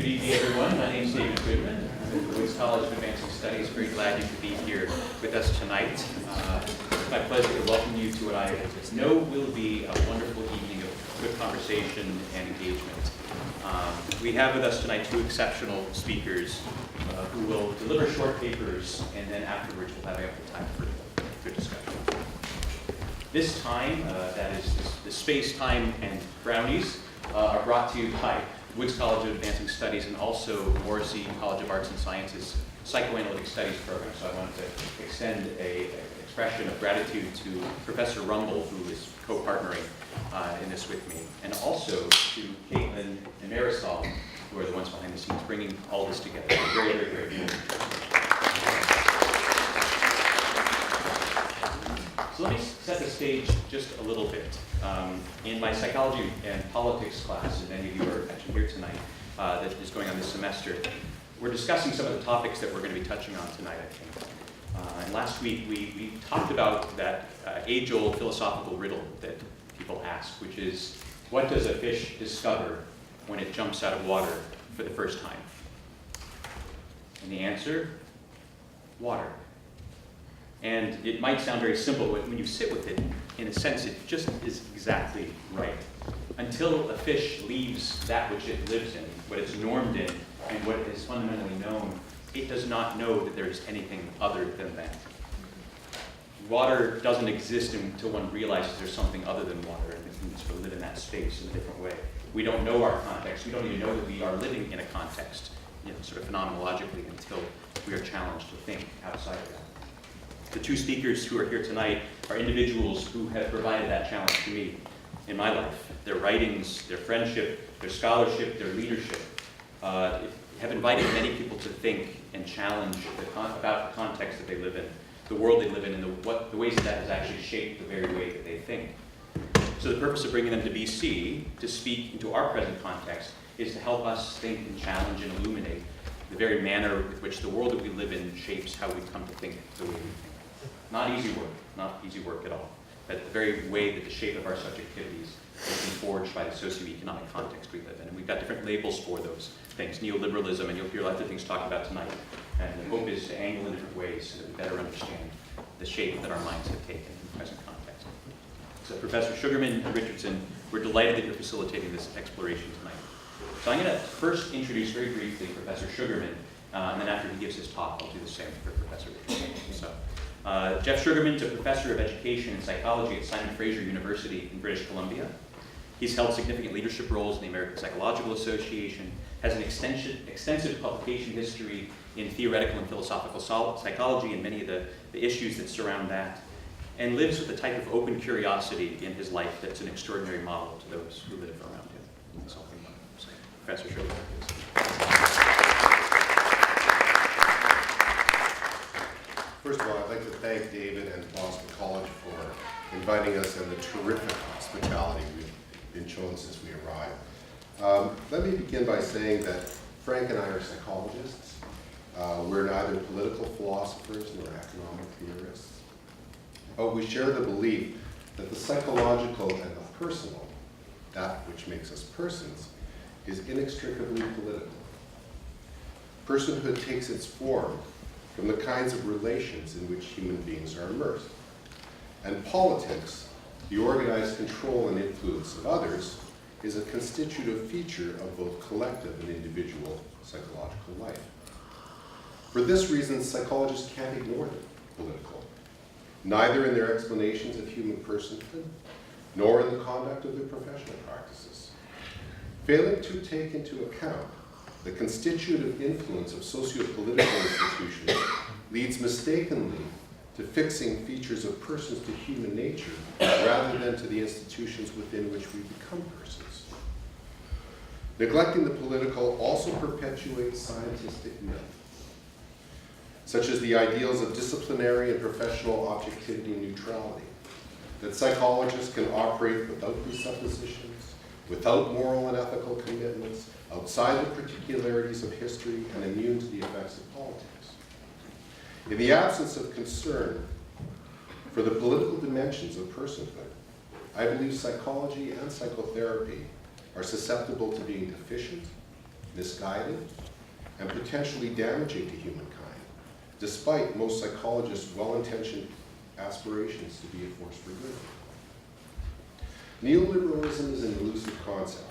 Good evening, everyone. My name is David Goodman. I'm at the Woods College of Advancing Studies. Very glad you could be here with us tonight. It's my pleasure to welcome you to what I know will be a wonderful evening of good conversation and engagement. We have with us tonight two exceptional speakers who will deliver short papers, and then afterwards we'll have ample time for good discussion. This time, that is the space, time, and brownies, are brought to you by Woods College of Advancing Studies and also Morrissey College of Arts and Sciences Psychoanalytic Studies program. So I wanted to extend an expression of gratitude to Professor Rumble, who is co-partnering in this with me, and also to Caitlin and Marisol, who are the ones behind the scenes bringing all this together. Very, very grateful. So let me set the stage just a little bit. In my psychology and politics class, and many of you are actually here tonight, that is going on this semester, we're discussing some of the topics that we're going to be touching on tonight, I think. And last week we talked about that age-old philosophical riddle that people ask, which is, what does a fish discover when it jumps out of water for the first time? And the answer, water. And it might sound very simple, but when you sit with it, in a sense, it just is exactly right. Until a fish leaves that which it lives in, what it's normed in, and what is fundamentally known, it does not know that there is anything other than that. Water doesn't exist until one realizes there's something other than water, and it needs to live in that space in a different way. We don't know our context. We don't even know that we are living in a context, sort of phenomenologically, until we are challenged to think outside of that. The two speakers who are here tonight are individuals who have provided that challenge to me in my life. Their writings, their friendship, their scholarship, their leadership have invited many people to think and challenge about the context that they live in, the world they live in, and the ways that has actually shaped the very way that they think. So the purpose of bringing them to BC to speak into our present context is to help us think and challenge and illuminate the very manner with which the world that we live in shapes how we come to think the way we think. Not easy work at all. But the very way that the shape of our subjectivities has been forged by the socioeconomic context we live in. And we've got different labels for those things. Neoliberalism, and you'll hear lots of things talked about tonight. And the hope is to angle in different ways so that we better understand the shape that our minds have taken in the present context. So Professor Sugarman and Richardson, we're delighted that you're facilitating this exploration tonight. So I'm going to first introduce very briefly Professor Sugarman, and then after he gives his talk, I'll do the same for Professor Richardson. So, Jeff Sugarman is a professor of education and psychology at Simon Fraser University in British Columbia. He's held significant leadership roles in the American Psychological Association, has an extensive publication history in theoretical and philosophical psychology and many of the issues that surround that, and lives with a type of open curiosity in his life that's an extraordinary model to those who live around him. So, Professor Sugarman, please. First of all, I'd like to thank David and Boston College for inviting us and the terrific hospitality we've been shown since we arrived. Let me begin by saying that Frank and I are psychologists. We're neither political philosophers nor economic theorists. But we share the belief that the psychological and the personal, that which makes us persons, is inextricably political. Personhood takes its form from the kinds of relations in which human beings are immersed. And politics, the organized control and influence of others, is a constitutive feature of both collective and individual psychological life. For this reason, psychologists can't ignore the political, neither in their explanations of human personhood, nor in the conduct of their professional practices. Failing to take into account the constitutive influence of socio-political institutions leads mistakenly to fixing features of persons to human nature rather than to the institutions within which we become persons. Neglecting the political also perpetuates scientific myth, such as the ideals of disciplinary and professional objectivity and neutrality, that psychologists can operate without presuppositions, without moral and ethical commitments, outside the particularities of history, and immune to the effects of politics. In the absence of concern for the political dimensions of personhood, I believe psychology and psychotherapy are susceptible to being deficient, misguided, and potentially damaging to humankind, despite most psychologists' well-intentioned aspirations to be a force for good. Neoliberalism is an elusive concept.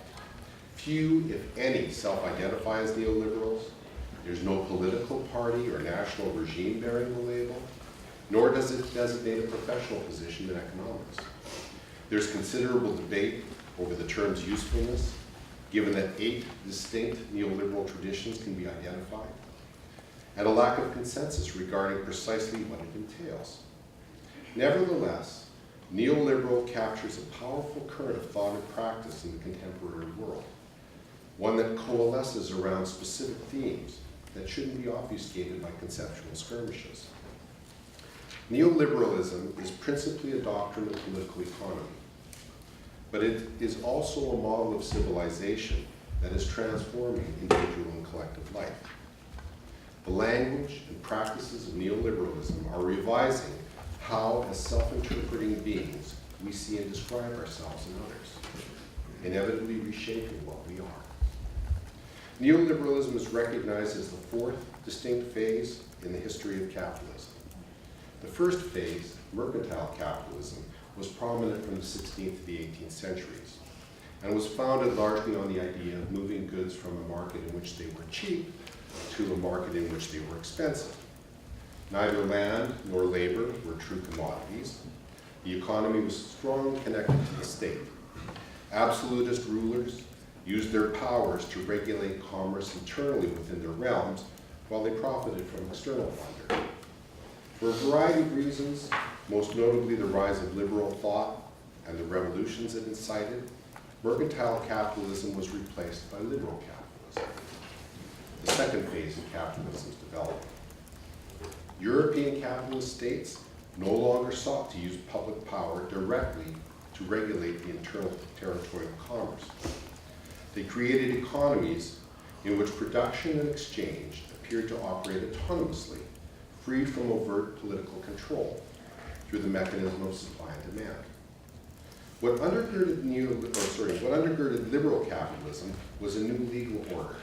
Few, if any, self-identify as neoliberals. There's no political party or national regime bearing the label, nor does it designate a professional position in economics. There's considerable debate over the term's usefulness, given that 8 distinct neoliberal traditions can be identified, and a lack of consensus regarding precisely what it entails. Nevertheless, neoliberal captures a powerful current of thought and practice in the contemporary world, one that coalesces around specific themes that shouldn't be obfuscated by conceptual skirmishes. Neoliberalism is principally a doctrine of political economy, but it is also a model of civilization that is transforming individual and collective life. The language and practices of neoliberalism are revising how, as self-interpreting beings, we see and describe ourselves and others, inevitably reshaping what we are. Neoliberalism is recognized as the 4th distinct phase in the history of capitalism. The first phase, mercantile capitalism, was prominent from the 16th to the 18th centuries, and was founded largely on the idea of moving goods from a market in which they were cheap to a market in which they were expensive. Neither land nor labor were true commodities. The economy was strongly connected to the state. Absolutist rulers used their powers to regulate commerce internally within their realms while they profited from external plunder. For a variety of reasons, most notably the rise of liberal thought and the revolutions it incited, mercantile capitalism was replaced by liberal capitalism, the second phase of capitalism's development. European capitalist states no longer sought to use public power directly to regulate the internal territorial commerce. They created economies in which production and exchange appeared to operate autonomously, freed from overt political control through the mechanism of supply and demand. What undergirded liberal capitalism was a new legal order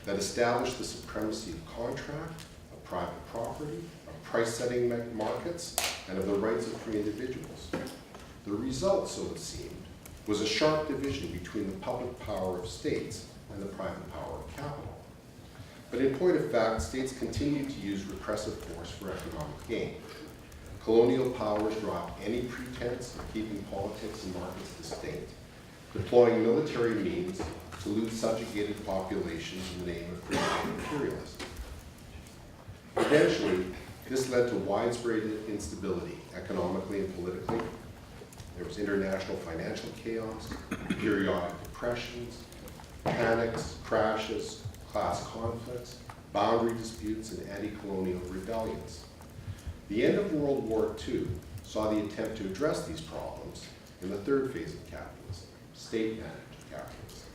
that established the supremacy of contract, of private property, of price-setting markets, and of the rights of free individuals. The result, so it seemed, was a sharp division between the public power of states and the private power of capital. But in point of fact, states continued to use repressive force for economic gain. Colonial powers dropped any pretense of keeping politics and markets distinct, deploying military means to loot subjugated populations in the name of free trade imperialism. Eventually, this led to widespread instability, economically and politically. There was international financial chaos, periodic depressions, panics, crashes, class conflicts, boundary disputes, and anti-colonial rebellions. The end of World War II saw the attempt to address these problems in the third phase of capitalism, state-managed capitalism.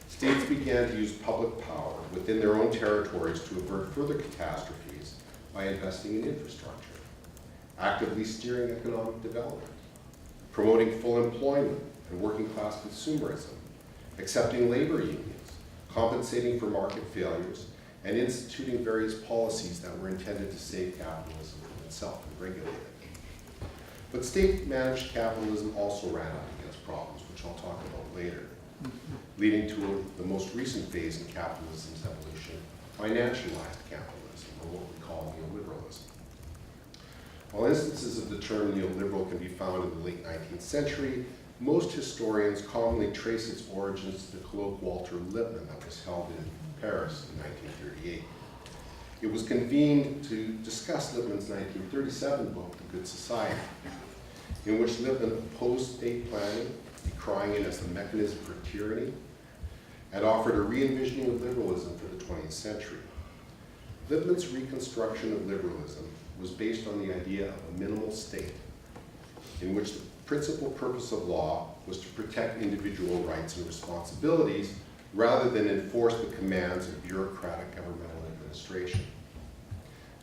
States began to use public power within their own territories to avert further catastrophes by investing in infrastructure, actively steering economic development, promoting full employment and working-class consumerism, accepting labor unions, compensating for market failures, and instituting various policies that were intended to save capitalism from itself and regulate it. But state-managed capitalism also ran up against problems, which I'll talk about later, leading to the most recent phase in capitalism's evolution, financialized capitalism, or what we call neoliberalism. While instances of the term neoliberal can be found in the late 19th century, most historians commonly trace its origins to the colloque Walter Lippmann that was held in Paris in 1938. It was convened to discuss Lippmann's 1937 book, The Good Society, in which Lippmann opposed state planning, decrying it as the mechanism for tyranny, and offered a re-envisioning of liberalism for the 20th century. Lippmann's reconstruction of liberalism was based on the idea of a minimal state, in which the principal purpose of law was to protect individual rights and responsibilities rather than enforce the commands of bureaucratic governmental administration.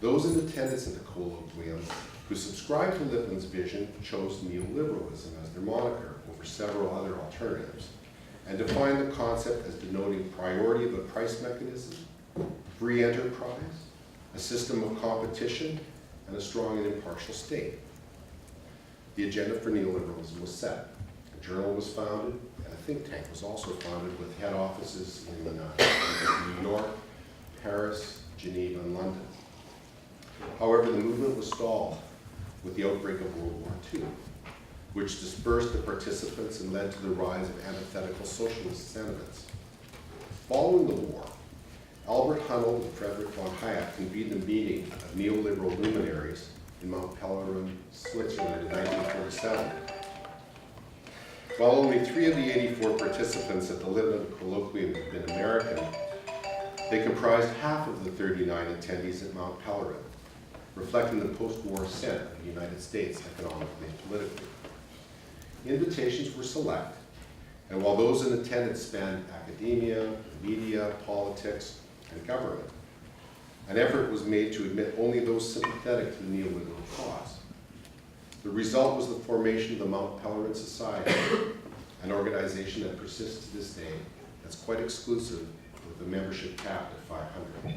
Those in attendance at the colloquium who subscribed to Lippmann's vision chose neoliberalism as their moniker over several other alternatives, and defined the concept as denoting priority of a price mechanism, free enterprise, a system of competition, and a strong and impartial state. The agenda for neoliberalism was set. A journal was founded, and a think tank was also founded with head offices in New York, Paris, Geneva, and London. However, the movement was stalled with the outbreak of World War II, which dispersed the participants and led to the rise of antithetical socialist sentiments. Following the war, Albert Hunold and Friedrich von Hayek convened a meeting of neoliberal luminaries in Mount Pelerin, Switzerland in 1947. While only 3 of the 84 participants at the London colloquium had been American, they comprised half of the 39 attendees at Mount Pelerin, reflecting the post-war ascent of the United States economically and politically. Invitations were select, and while those in attendance spanned academia, media, politics, and government, an effort was made to admit only those sympathetic to the neoliberal cause. The result was the formation of the Mount Pelerin Society, an organization that persists to this day that's quite exclusive with a membership capped at 500.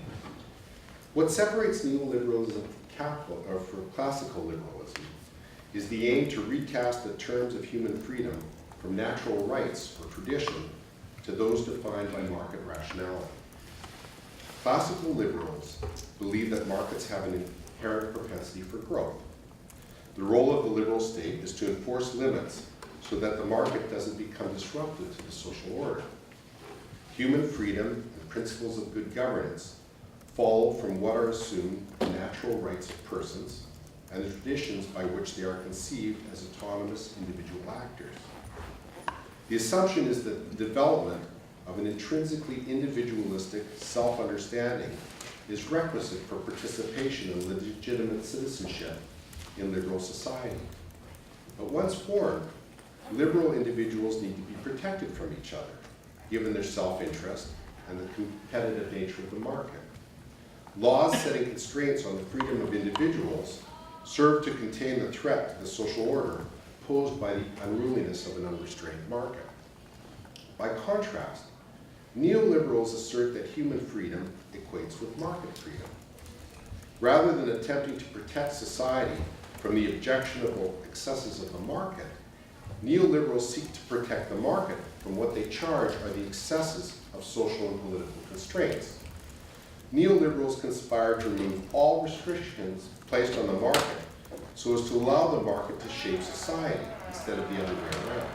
What separates neoliberalism from classical liberalism is the aim to recast the terms of human freedom from natural rights or tradition to those defined by market rationality. Classical liberals believe that markets have an inherent propensity for growth. The role of the liberal state is to enforce limits so that the market doesn't become disruptive to the social order. Human freedom and principles of good governance follow from what are assumed natural rights of persons and the traditions by which they are conceived as autonomous individual actors. The assumption is that the development of an intrinsically individualistic self-understanding is requisite for participation in legitimate citizenship in liberal society. But once formed, liberal individuals need to be protected from each other, given their self-interest and the competitive nature of the market. Laws setting constraints on the freedom of individuals serve to contain the threat to the social order posed by the unruliness of an unrestrained market. By contrast, neoliberals assert that human freedom equates with market freedom. Rather than attempting to protect society from the objectionable excesses of the market, neoliberals seek to protect the market from what they charge are the excesses of social and political constraints. Neoliberals conspire to remove all restrictions placed on the market so as to allow the market to shape society instead of the other way around.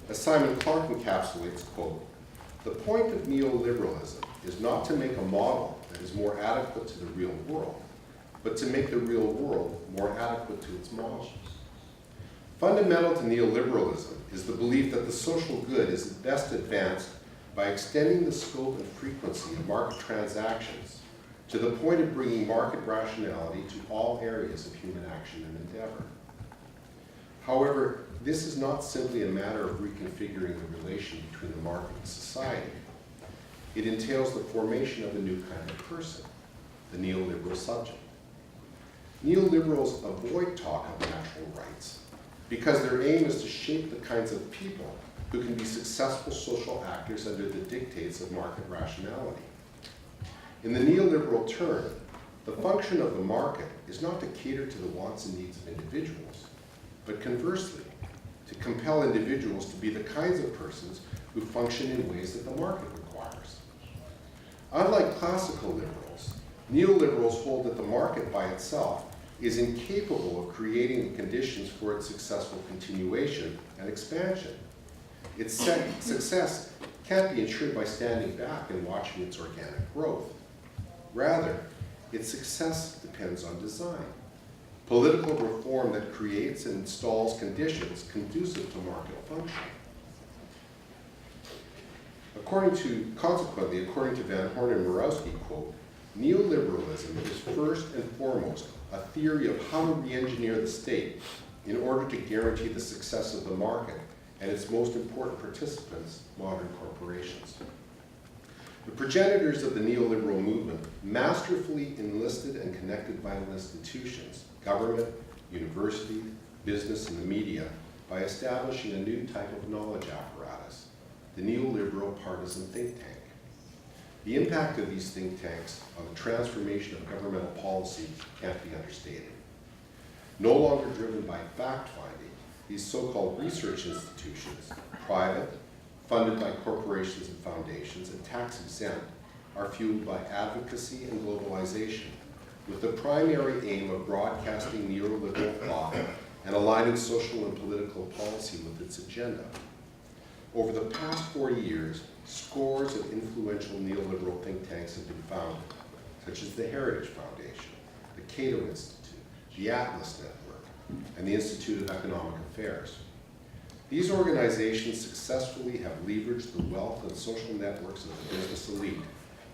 As Simon Clark encapsulates, quote, "The point of neoliberalism is not to make a model that is more adequate to the real world, but to make the real world more adequate to its model." Fundamental to neoliberalism is the belief that the social good is best advanced by extending the scope and frequency of market transactions to the point of bringing market rationality to all areas of human action and endeavor. However, this is not simply a matter of reconfiguring the relation between the market and society. It entails the formation of a new kind of person, the neoliberal subject. Neoliberals avoid talk of natural rights because their aim is to shape the kinds of people who can be successful social actors under the dictates of market rationality. In the neoliberal turn, the function of the market is not to cater to the wants and needs of individuals, but conversely, to compel individuals to be the kinds of persons who function in ways that the market requires. Unlike classical liberals, neoliberals hold that the market by itself is incapable of creating the conditions for its successful continuation and expansion. Its success can't be ensured by standing back and watching its organic growth. Rather, its success depends on design, political reform that creates and installs conditions conducive to market function. Consequently, according to Van Horn and Murawski, quote, "Neoliberalism is first and foremost a theory of how to re-engineer the state in order to guarantee the success of the market and its most important participants, modern corporations." The progenitors of the neoliberal movement masterfully enlisted and connected vital institutions, government, university, business, and the media by establishing a new type of knowledge apparatus, the neoliberal partisan think tank. The impact of these think tanks on the transformation of governmental policy can't be understated. No longer driven by fact-finding, these so-called research institutions, private, funded by corporations and foundations, and tax-exempt, are fueled by advocacy and globalization, with the primary aim of broadcasting neoliberal thought and aligning social and political policy with its agenda. Over the past 40 years, scores of influential neoliberal think tanks have been founded, such as the Heritage Foundation, the Cato Institute, the Atlas Network, and the Institute of Economic Affairs. These organizations successfully have leveraged the wealth and social networks of the business elite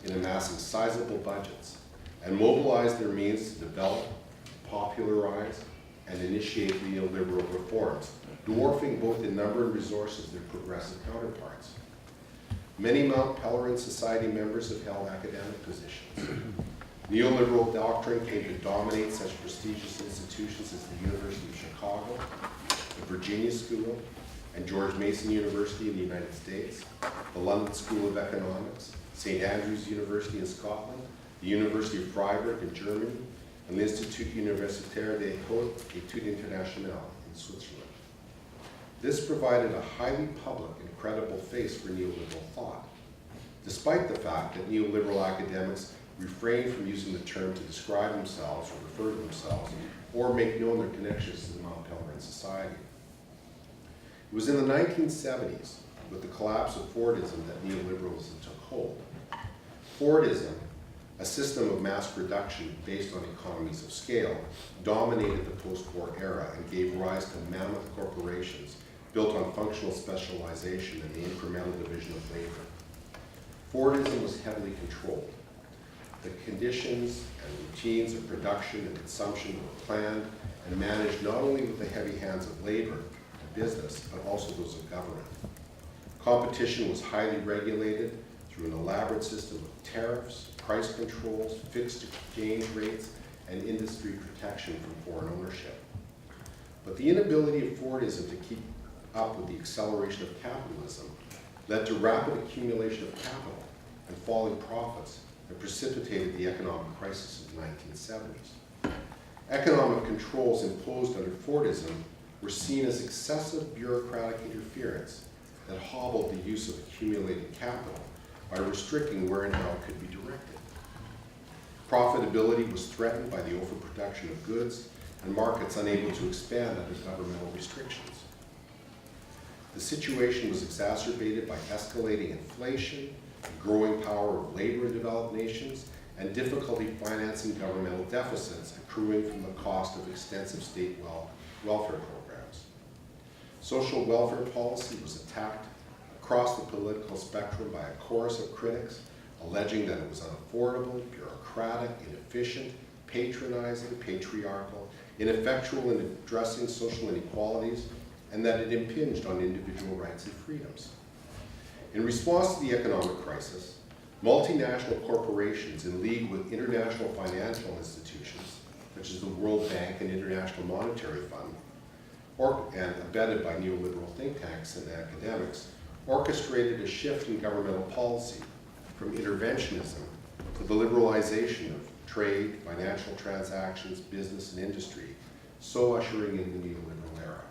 in amassing sizable budgets and mobilized their means to develop, popularize, and initiate neoliberal reforms, dwarfing both in number and resources their progressive counterparts. Many Mount Pelerin Society members have held academic positions. Neoliberal doctrine came to dominate such prestigious institutions as the University of Chicago, the Virginia School, and George Mason University in the United States, the London School of Economics, St. Andrews University in Scotland, the University of Freiburg in Germany, and the Institut Universitaire des Hautes Études Internationales in Switzerland. This provided a highly public and credible face for neoliberal thought, despite the fact that neoliberal academics refrain from using the term to describe themselves or refer to themselves or make known their connections to the Mount Pelerin Society. It was in the 1970s, with the collapse of Fordism, that neoliberalism took hold. Fordism, a system of mass production based on economies of scale, dominated the post-war era and gave rise to mammoth corporations built on functional specialization and the incremental division of labor. Fordism was heavily controlled. The conditions and routines of production and consumption were planned and managed not only with the heavy hands of labor and business, but also those of government. Competition was highly regulated through an elaborate system of tariffs, price controls, fixed exchange rates, and industry protection from foreign ownership. But the inability of Fordism to keep up with the acceleration of capitalism led to rapid accumulation of capital and falling profits that precipitated the economic crisis of the 1970s. Economic controls imposed under Fordism were seen as excessive bureaucratic interference that hobbled the use of accumulated capital by restricting where and how it could be directed. Profitability was threatened by the overproduction of goods and markets unable to expand under governmental restrictions. The situation was exacerbated by escalating inflation, the growing power of labor in developed nations, and difficulty financing governmental deficits accruing from the cost of extensive state welfare programs. Social welfare policy was attacked across the political spectrum by a chorus of critics, alleging that it was unaffordable, bureaucratic, inefficient, patronizing, patriarchal, ineffectual in addressing social inequalities, and that it impinged on individual rights and freedoms. In response to the economic crisis, multinational corporations in league with international financial institutions, such as the World Bank and International Monetary Fund, and abetted by neoliberal think tanks and academics, orchestrated a shift in governmental policy from interventionism to the liberalization of trade, financial transactions, business, and industry, so ushering in the neoliberal era.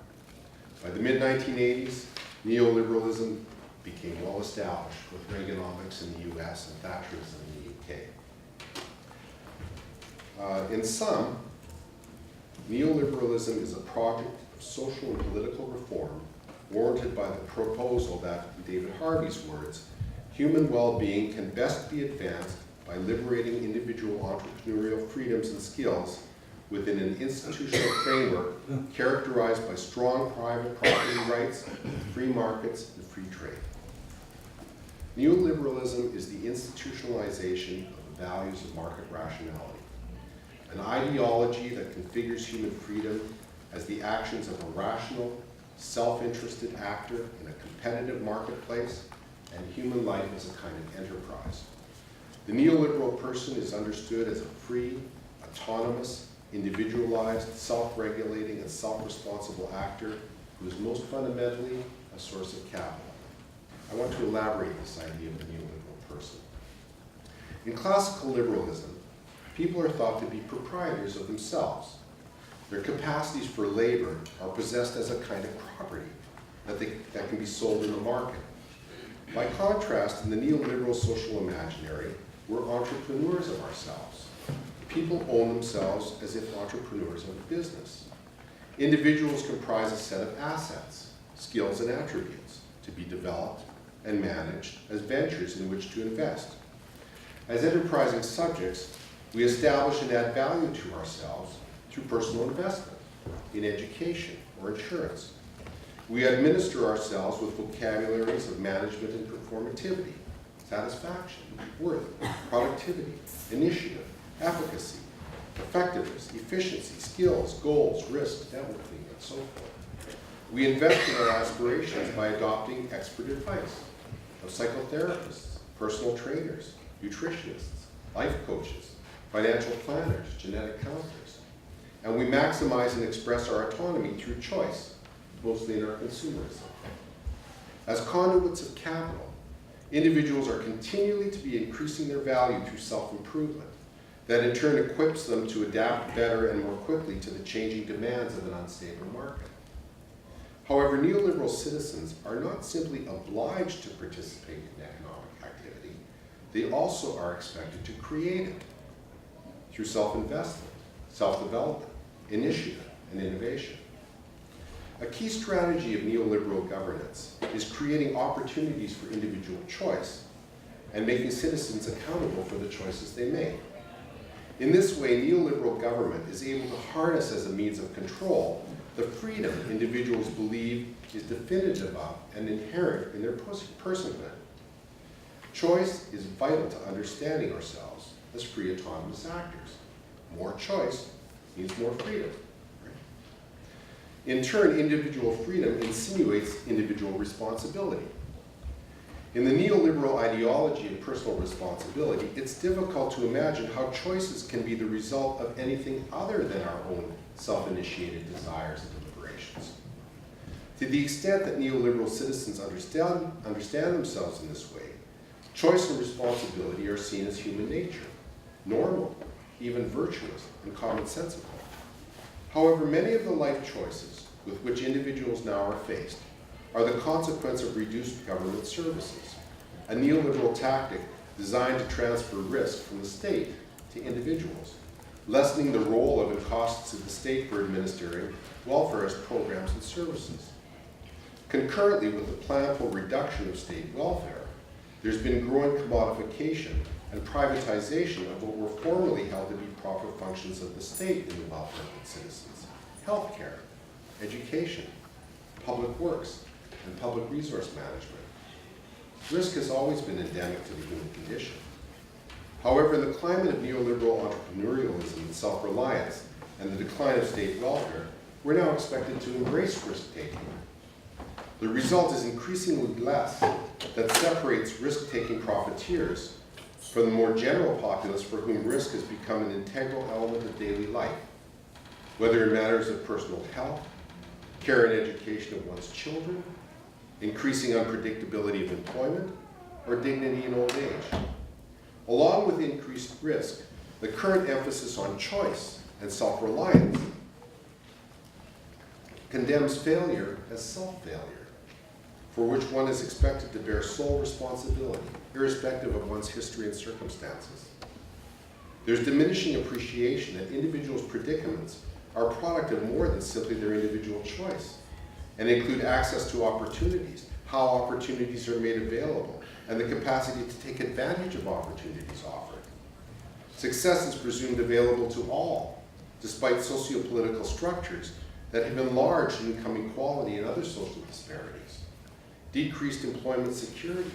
By the mid-1980s, neoliberalism became well established with Reaganomics in the US and Thatcherism in the UK. In sum, neoliberalism is a project of social and political reform warranted by the proposal that, in David Harvey's words, human well-being can best be advanced by liberating individual entrepreneurial freedoms and skills within an institutional framework characterized by strong private property rights, free markets, and free trade. Neoliberalism is the institutionalization of the values of market rationality, an ideology that configures human freedom as the actions of a rational, self-interested actor in a competitive marketplace, and human life as a kind of enterprise. The neoliberal person is understood as a free, autonomous, individualized, self-regulating, and self-responsible actor who is most fundamentally a source of capital. I want to elaborate this idea of the neoliberal person. In classical liberalism, people are thought to be proprietors of themselves. Their capacities for labor are possessed as a kind of property that can be sold in the market. By contrast, in the neoliberal social imaginary, we're entrepreneurs of ourselves. People own themselves as if entrepreneurs of a business. Individuals comprise a set of assets, skills, and attributes to be developed and managed as ventures in which to invest. As enterprising subjects, we establish and add value to ourselves through personal investment in education or insurance. We administer ourselves with vocabularies of management and performativity, satisfaction, worth, productivity, initiative, efficacy, effectiveness, efficiency, skills, goals, risk, networking, and so forth. We invest in our aspirations by adopting expert advice of psychotherapists, personal trainers, nutritionists, life coaches, financial planners, genetic counselors. And we maximize and express our autonomy through choice, mostly in our consumerism. As conduits of capital, individuals are continually to be increasing their value through self-improvement, that in turn equips them to adapt better and more quickly to the changing demands of an unstable market. However, neoliberal citizens are not simply obliged to participate in economic activity, they also are expected to create it through self-investment, self-development, initiative, and innovation. A key strategy of neoliberal governance is creating opportunities for individual choice and making citizens accountable for the choices they make. In this way, neoliberal government is able to harness as a means of control the freedom individuals believe is definitive of and inherent in their personhood. Choice is vital to understanding ourselves as free autonomous actors. More choice means more freedom. In turn, individual freedom insinuates individual responsibility. In the neoliberal ideology of personal responsibility, it's difficult to imagine how choices can be the result of anything other than our own self-initiated desires and deliberations. To the extent that neoliberal citizens understand themselves in this way, choice and responsibility are seen as human nature, normal, even virtuous, and commonsensical. However, many of the life choices with which individuals now are faced are the consequence of reduced government services, a neoliberal tactic designed to transfer risk from the state to individuals, lessening the role of and costs to the state for administering welfare programs and services. Concurrently with the planful reduction of state welfare, there's been growing commodification and privatization of what were formerly held to be proper functions of the state in the welfare of its citizens: healthcare, education, public works, and public resource management. Risk has always been endemic to the human condition. However, in the climate of neoliberal entrepreneurialism and self-reliance and the decline of state welfare, we're now expected to embrace risk-taking. The result is increasingly less that separates risk-taking profiteers from the more general populace for whom risk has become an integral element of daily life, whether in matters of personal health, care and education of one's children, increasing unpredictability of employment, or dignity in old age. Along with increased risk, the current emphasis on choice and self-reliance condemns failure as self-failure, for which one is expected to bear sole responsibility, irrespective of one's history and circumstances. There's diminishing appreciation that individuals' predicaments are a product of more than simply their individual choice, and include access to opportunities, how opportunities are made available, and the capacity to take advantage of opportunities offered. Success is presumed available to all, despite socio-political structures that have enlarged income inequality and other social disparities. Decreased employment security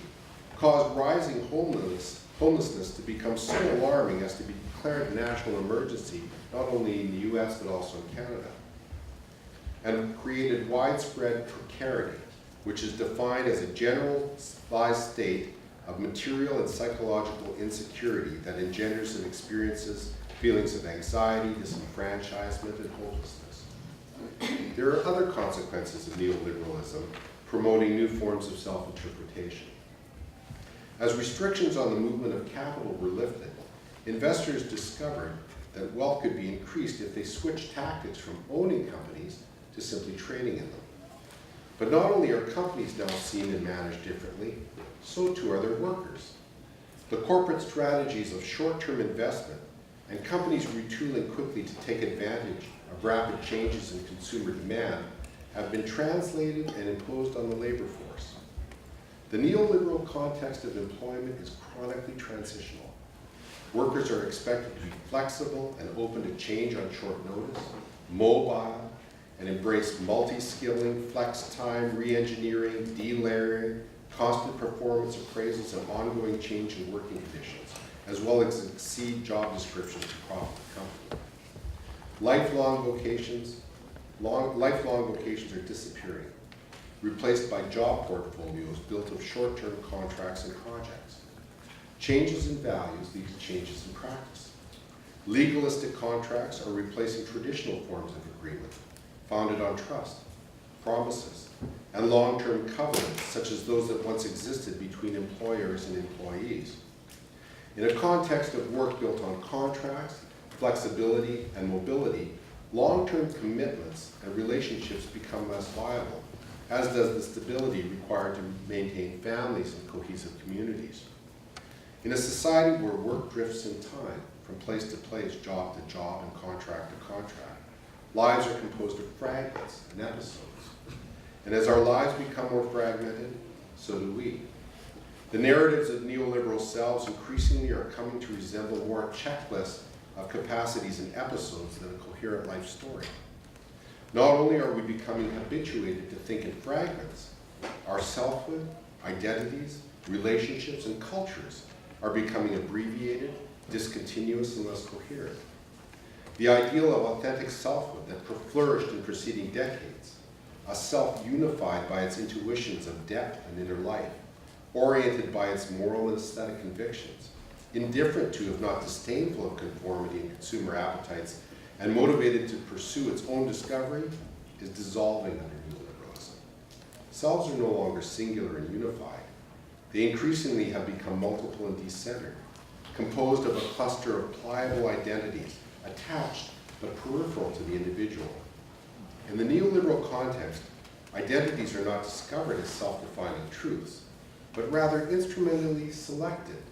caused rising homelessness to become so alarming as to be declared a national emergency, not only in the US, but also in Canada, and created widespread precarity, which is defined as a generalized state of material and psychological insecurity that engenders and experiences feelings of anxiety, disenfranchisement, and hopelessness. there are other consequences of neoliberalism promoting new forms of self-interpretation. As restrictions on the movement of capital were lifted, investors discovered that wealth could be increased if they switched tactics from owning companies to simply trading in them. But not only are companies now seen and managed differently, so too are their workers. The corporate strategies of short-term investment and companies retooling quickly to take advantage of rapid changes in consumer demand have been translated and imposed on the labor force. The neoliberal context of employment is chronically transitional. Workers are expected to be flexible and open to change on short notice, mobile, and embrace multi-skilling, flex time, re-engineering, delayering, constant performance appraisals, and ongoing change in working conditions, as well as exceed job descriptions to profit the company. Lifelong vocations are disappearing, replaced by job portfolios built of short-term contracts and projects. Changes in values lead to changes in practice. Legalistic contracts are replacing traditional forms of agreement, founded on trust, promises, and long-term covenants, such as those that once existed between employers and employees. In a context of work built on contracts, flexibility, and mobility, long-term commitments and relationships become less viable, as does the stability required to maintain families and cohesive communities. In a society where work drifts in time, from place to place, job to job, and contract to contract, lives are composed of fragments and episodes. And as our lives become more fragmented, so do we. The narratives of neoliberal selves increasingly are coming to resemble more a checklist of capacities and episodes than a coherent life story. Not only are we becoming habituated to think in fragments, our selfhood, identities, relationships, and cultures are becoming abbreviated, discontinuous, and less coherent. The ideal of authentic selfhood that flourished in preceding decades, a self unified by its intuitions of depth and inner life, oriented by its moral and aesthetic convictions, indifferent to, if not disdainful of conformity and consumer appetites, and motivated to pursue its own discovery, is dissolving under neoliberalism. Selves are no longer singular and unified. They increasingly have become multiple and decentered, composed of a cluster of pliable identities, attached but peripheral to the individual. In the neoliberal context, identities are not discovered as self-defining truths, but rather instrumentally selected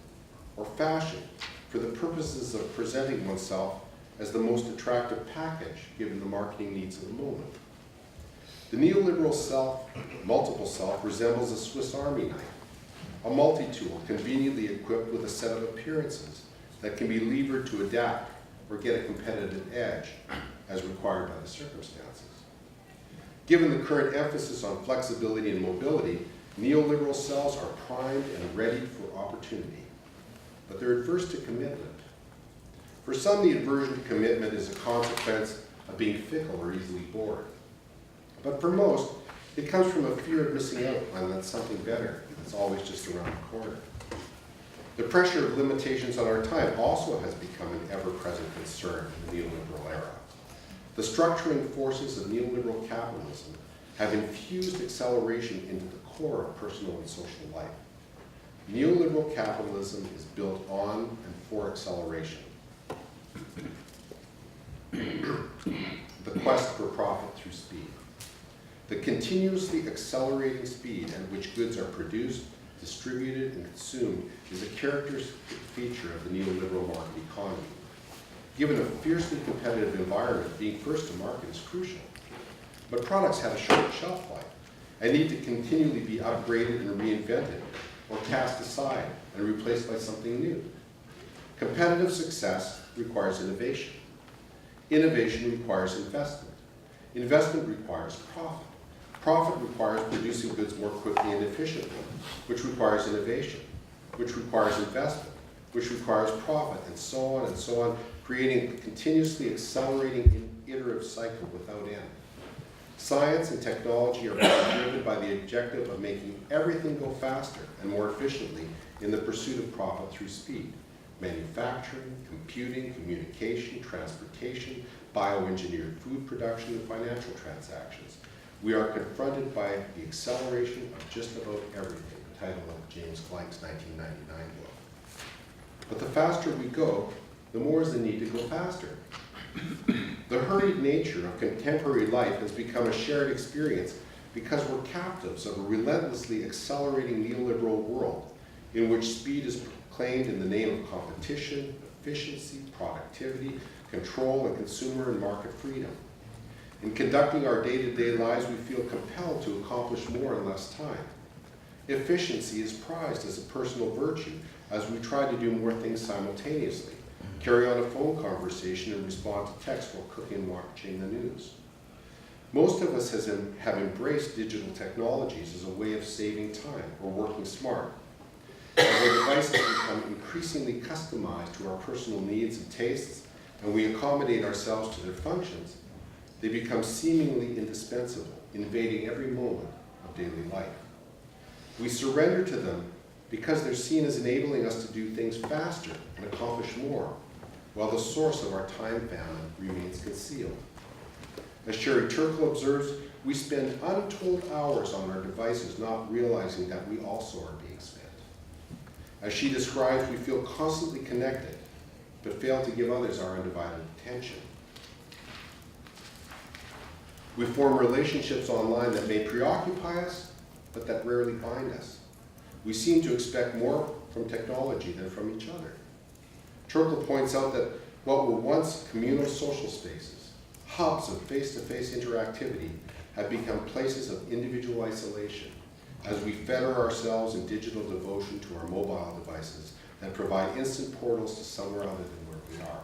or fashioned for the purposes of presenting oneself as the most attractive package given the marketing needs of the moment. The neoliberal self, multiple self, resembles a Swiss Army knife, a multi-tool conveniently equipped with a set of appearances that can be levered to adapt or get a competitive edge as required by the circumstances. Given the current emphasis on flexibility and mobility, neoliberal selves are primed and ready for opportunity, but they're adverse to commitment. For some, the aversion to commitment is a consequence of being fickle or easily bored. But for most, it comes from a fear of missing out on something better that's always just around the corner. The pressure of limitations on our time also has become an ever-present concern in the neoliberal era. The structuring forces of neoliberal capitalism have infused acceleration into the core of personal and social life. Neoliberal capitalism is built on and for acceleration. The quest for profit through speed. The continuously accelerating speed at which goods are produced, distributed, and consumed is a characteristic feature of the neoliberal market economy. Given a fiercely competitive environment, being first to market is crucial. But products have a short shelf life and need to continually be upgraded and reinvented, or cast aside and replaced by something new. Competitive success requires innovation. Innovation requires investment. Investment requires profit. Profit requires producing goods more quickly and efficiently, which requires innovation, which requires investment, which requires profit, and so on, creating a continuously accelerating iterative cycle without end. Science and technology are driven by the objective of making everything go faster and more efficiently in the pursuit of profit through speed. Manufacturing, computing, communication, transportation, bioengineered food production, and financial transactions. We are confronted by the acceleration of just about everything, the title of James Gleick's 1999 book. But the faster we go, the more is the need to go faster. The hurried nature of contemporary life has become a shared experience because we're captives of a relentlessly accelerating neoliberal world in which speed is proclaimed in the name of competition, efficiency, productivity, control, and consumer and market freedom. In conducting our day-to-day lives, we feel compelled to accomplish more in less time. Efficiency is prized as a personal virtue as we try to do more things simultaneously, carry on a phone conversation and respond to text while cooking and watching the news. Most of us have embraced digital technologies as a way of saving time or working smart. As our devices become increasingly customized to our personal needs and tastes, and we accommodate ourselves to their functions, they become seemingly indispensable, invading every moment of daily life. We surrender to them because they're seen as enabling us to do things faster and accomplish more, while the source of our time famine remains concealed. As Sherry Turkle observes, we spend untold hours on our devices not realizing that we also are being spent. As she describes, we feel constantly connected, but fail to give others our undivided attention. We form relationships online that may preoccupy us, but that rarely bind us. We seem to expect more from technology than from each other. Turkle points out that what were once communal social spaces, hubs of face-to-face interactivity, have become places of individual isolation as we fetter ourselves in digital devotion to our mobile devices that provide instant portals to somewhere other than where we are.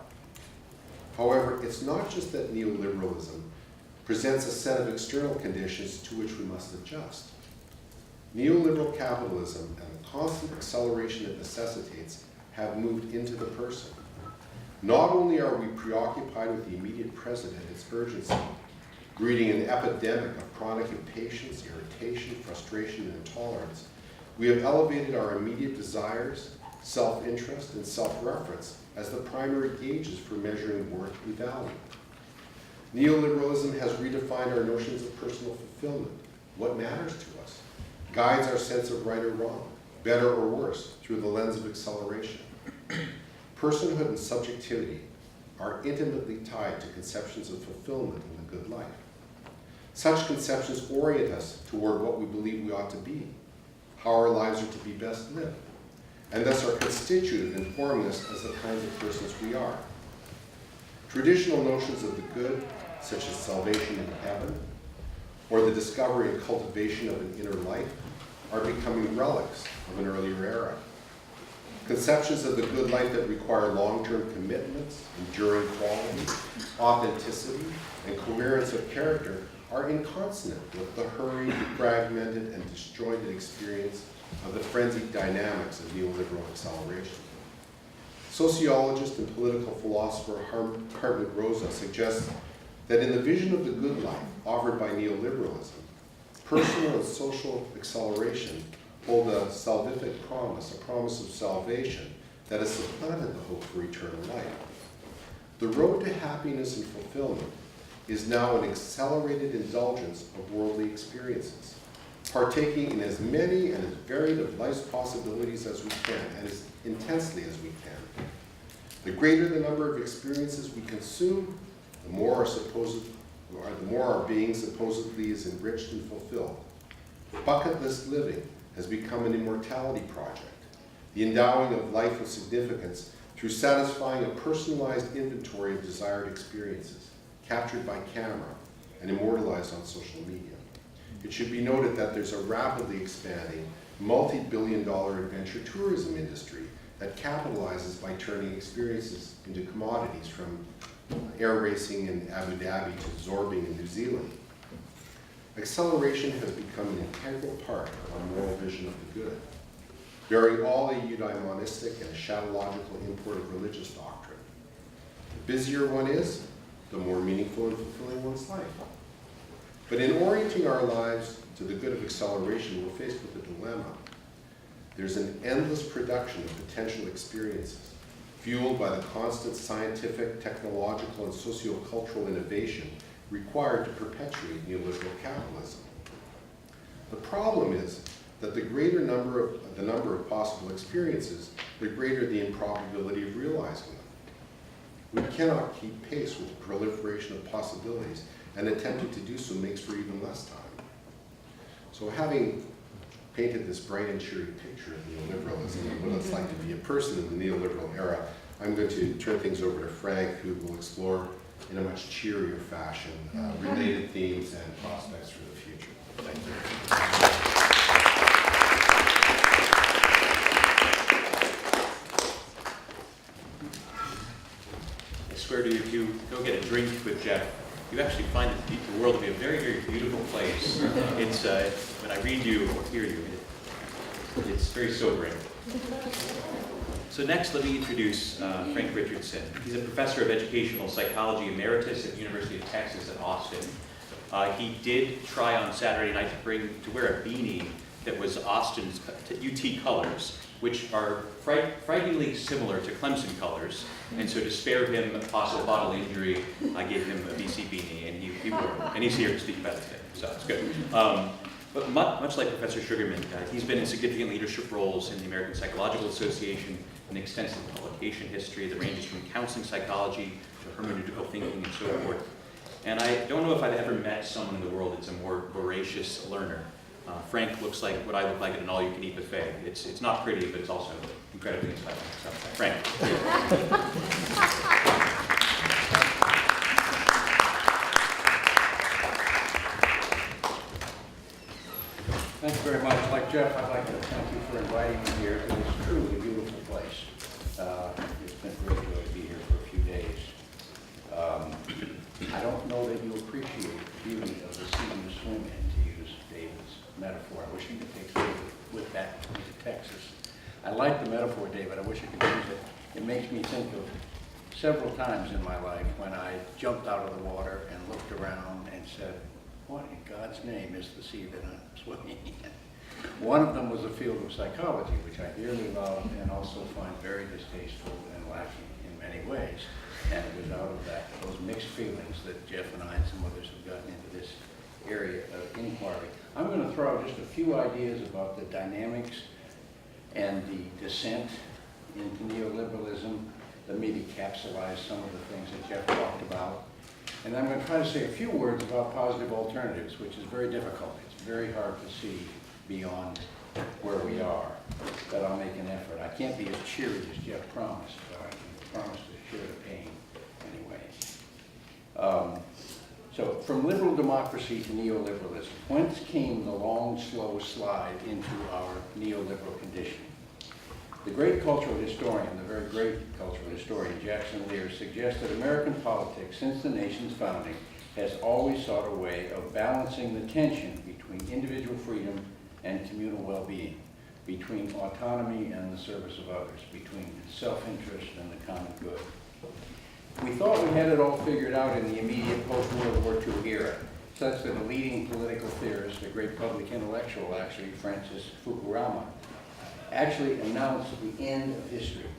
However, it's not just that neoliberalism presents a set of external conditions to which we must adjust. Neoliberal capitalism and the constant acceleration it necessitates have moved into the person. Not only are we preoccupied with the immediate present and its urgency, breeding an epidemic of chronic impatience, irritation, frustration, and intolerance, we have elevated our immediate desires, self-interest, and self-reference as the primary gauges for measuring worth and value. Neoliberalism has redefined our notions of personal fulfillment, what matters to us, guides our sense of right or wrong, better or worse, through the lens of acceleration. Personhood and subjectivity are intimately tied to conceptions of fulfillment in the good life. Such conceptions orient us toward what we believe we ought to be, how our lives are to be best lived, and thus are constitutive in forming us as the kinds of persons we are. Traditional notions of the good, such as salvation in heaven, or the discovery and cultivation of an inner life, are becoming relics of an earlier era. Conceptions of the good life that require long-term commitments, enduring quality, authenticity, and coherence of character are inconsonant with the hurried, fragmented, and disjointed experience of the frenzied dynamics of neoliberal acceleration. Sociologist and political philosopher Hartmut Rosa suggests that in the vision of the good life offered by neoliberalism, personal and social acceleration hold a salvific promise, a promise of salvation that has supplanted the hope for eternal life. The road to happiness and fulfillment is now an accelerated indulgence of worldly experiences, partaking in as many and as varied of life's possibilities as we can, and as intensely as we can. The greater the number of experiences we consume, the more our being supposedly is enriched and fulfilled. Bucket list living has become an immortality project, the endowing of life with significance through satisfying a personalized inventory of desired experiences, captured by camera and immortalized on social media. It should be noted that there's a rapidly expanding, multi-billion-dollar adventure tourism industry that capitalizes by turning experiences into commodities, from air racing in Abu Dhabi to zorbing in New Zealand. Acceleration has become an integral part of our moral vision of the good, bearing all a eudaimonistic and eschatological import of religious doctrine. The busier one is, the more meaningful and fulfilling one's life. But in orienting our lives to the good of acceleration, we're faced with a dilemma. There's an endless production of potential experiences, fueled by the constant scientific, technological, and sociocultural innovation required to perpetuate neoliberal capitalism. The problem is that the number of possible experiences, the greater the improbability of realizing them. We cannot keep pace with the proliferation of possibilities, and attempting to do so makes for even less time. So having painted this bright and cheery picture of neoliberalism and what it's like to be a person in the neoliberal era, I'm going to turn things over to Frank, who will explore in a much cheerier fashion related themes and prospects for the future. Thank you. I swear to you, if you go get a drink with Jeff, you actually find the world to be a very, very beautiful place. It's, when I read you or hear you, it's very sobering. So next, let me introduce Frank Richardson. He's a professor of educational psychology emeritus at the University of Texas at Austin. He did try on Saturday night to wear a beanie that was Austin's UT colors, which are frighteningly similar to Clemson colors. And so to spare him a possible bodily injury, I gave him a BC beanie, and he wore it. And he's here to speak about it today, so it's good. But much like Professor Sugarman, he's been in significant leadership roles in the American Psychological Association, an extensive publication history that ranges from counseling psychology to hermeneutical thinking and so forth. And I don't know if I've ever met someone in the world that's a more voracious learner. Frank looks like what I look like at an all-you-can-eat buffet. It's not pretty, but it's also incredibly inspiring. So, Frank. Thank you very much. Like Jeff, I'd like to thank you for inviting me here to this truly beautiful place. It's been great to be here for a few days. I don't know that you appreciate the beauty of the sea you swim in, to use David's metaphor. I wish you could take it with that to Texas. I like the metaphor, David. I wish I could use it. It makes me think of several times in my life when I jumped out of the water and looked around and said, what in God's name is the sea that I'm swimming in? One of them was a field of psychology, which I dearly love and also find very distasteful and lacking in many ways. And it was out of those mixed feelings that Jeff and I and some others have gotten into this area of inquiry. I'm going to throw out just a few ideas about the dynamics and the descent into neoliberalism that maybe capsulize some of the things that Jeff talked about. And I'm going to try to say a few words about positive alternatives, which is very difficult. It's very hard to see beyond where we are, but I'll make an effort. I can't be as cheery as Jeff promised, but I can promise to share the pain anyway. So from liberal democracy to neoliberalism, whence came the long, slow slide into our neoliberal condition? The great cultural historian, the very great cultural historian, Jackson Lear, suggests that American politics, since the nation's founding, has always sought a way of balancing the tension between individual freedom and communal well-being, between autonomy and the service of others, between self-interest and the common good. We thought we had it all figured out in the immediate post-World War II era, such that a leading political theorist, a great public intellectual actually, Francis Fukuyama, actually announced the end of history,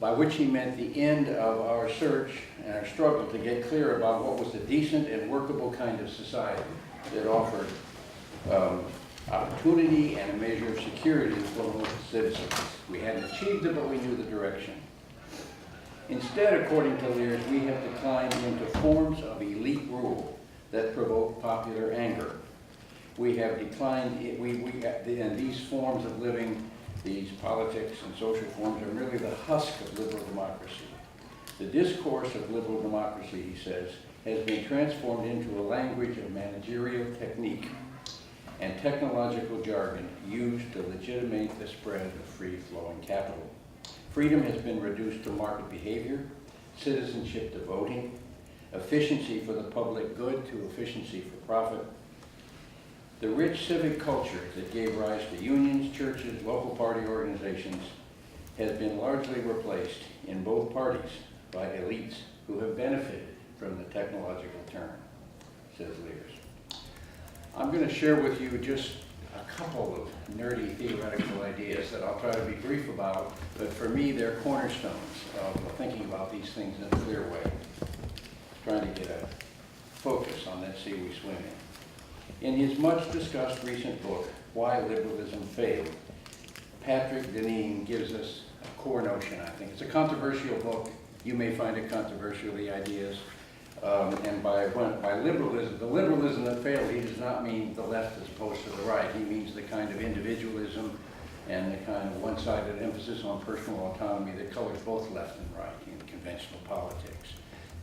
by which he meant the end of our search and our struggle to get clear about what was a decent and workable kind of society that offered opportunity and a measure of security for most citizens. We hadn't achieved it, but we knew the direction. Instead, according to Lear, we have declined into forms of elite rule that provoke popular anger. We have declined, and these forms of living, these politics and social forms, are merely the husk of liberal democracy. The discourse of liberal democracy, he says, has been transformed into a language of managerial technique and technological jargon used to legitimate the spread of free-flowing capital. Freedom has been reduced to market behavior, citizenship to voting, efficiency for the public good to efficiency for profit. The rich civic culture that gave rise to unions, churches, local party organizations has been largely replaced in both parties by elites who have benefited from the technological turn, says Lear. I'm going to share with you just a couple of nerdy theoretical ideas that I'll try to be brief about, but for me, they're cornerstones of thinking about these things in a clear way, trying to get a focus on that sea we swim in. In his much-discussed recent book, Why Liberalism Failed, Patrick Deneen gives us a core notion, I think. It's a controversial book. You may find it controversial, the ideas. And by liberalism, the liberalism that failed, he does not mean the left as opposed to the right. He means the kind of individualism and the kind of one-sided emphasis on personal autonomy that colors both left and right in conventional politics.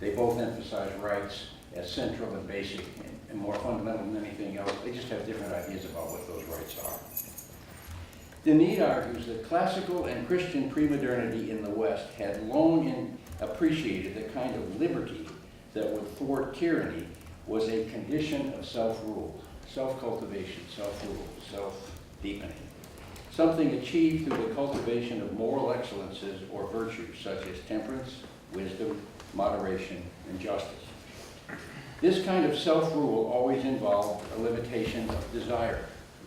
They both emphasize rights as central and basic and more fundamental than anything else. They just have different ideas about what those rights are. Deneen argues that classical and Christian premodernity in the West had long appreciated the kind of liberty that would thwart tyranny was a condition of self-rule, self-cultivation, self-rule, self-deepening. Something achieved through the cultivation of moral excellences or virtues such as temperance, wisdom, moderation, and justice. This kind of self-rule always involved a limitation of desire.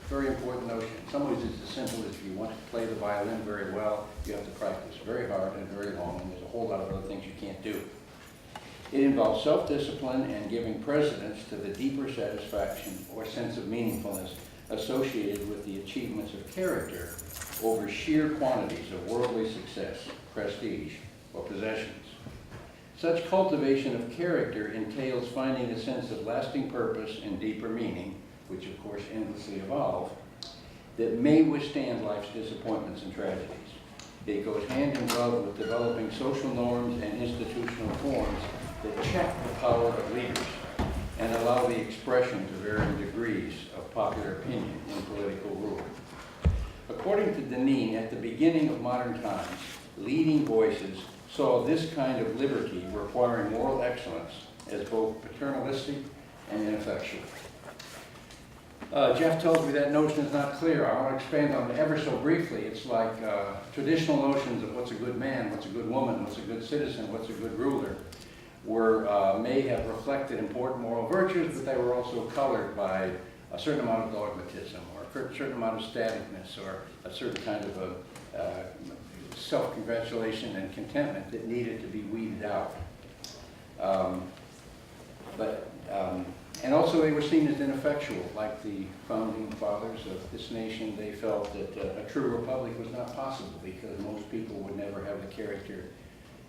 Very important notion. In some ways it's as simple as if you want to play the violin very well, you have to practice very hard and very long, and there's a whole lot of other things you can't do. It involves self-discipline and giving precedence to the deeper satisfaction or sense of meaningfulness associated with the achievements of character over sheer quantities of worldly success, prestige, or possessions. Such cultivation of character entails finding a sense of lasting purpose and deeper meaning, which of course endlessly evolve, that may withstand life's disappointments and tragedies. It goes hand in glove with developing social norms and institutional forms that check the power of leaders and allow the expression to varying degrees of popular opinion in political rule. According to Deneen, at the beginning of modern times, leading voices saw this kind of liberty requiring moral excellence as both paternalistic and ineffectual. Jeff tells me that notion is not clear. I want to expand on it ever so briefly. It's like traditional notions of what's a good man, what's a good woman, what's a good citizen, what's a good ruler, may have reflected important moral virtues, but they were also colored by a certain amount of dogmatism, or a certain amount of staticness, or a certain kind of self-congratulation and contentment that needed to be weeded out. And also they were seen as ineffectual, like the founding fathers of this nation. They felt that a true republic was not possible because most people would never have the character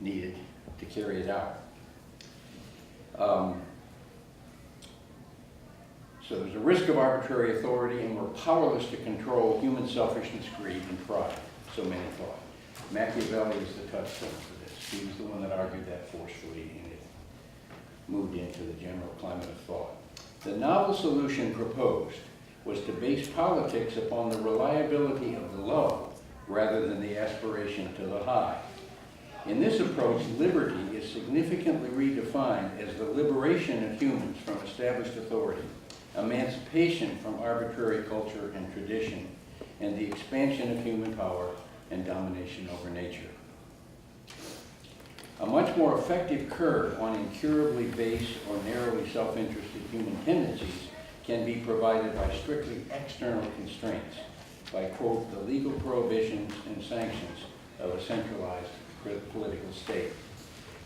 needed to carry it out. So there's a risk of arbitrary authority, and we're powerless to control human selfishness, greed, and pride, so many thought. Machiavelli is the touchstone for this. He was the one that argued that forcefully, and it moved into the general climate of thought. The novel solution proposed was to base politics upon the reliability of the low rather than the aspiration to the high. In this approach, liberty is significantly redefined as the liberation of humans from established authority, emancipation from arbitrary culture and tradition, and the expansion of human power and domination over nature. A much more effective curb on incurably base or narrowly self-interested human tendencies can be provided by strictly external constraints, by, quote, the legal prohibitions and sanctions of a centralized political state.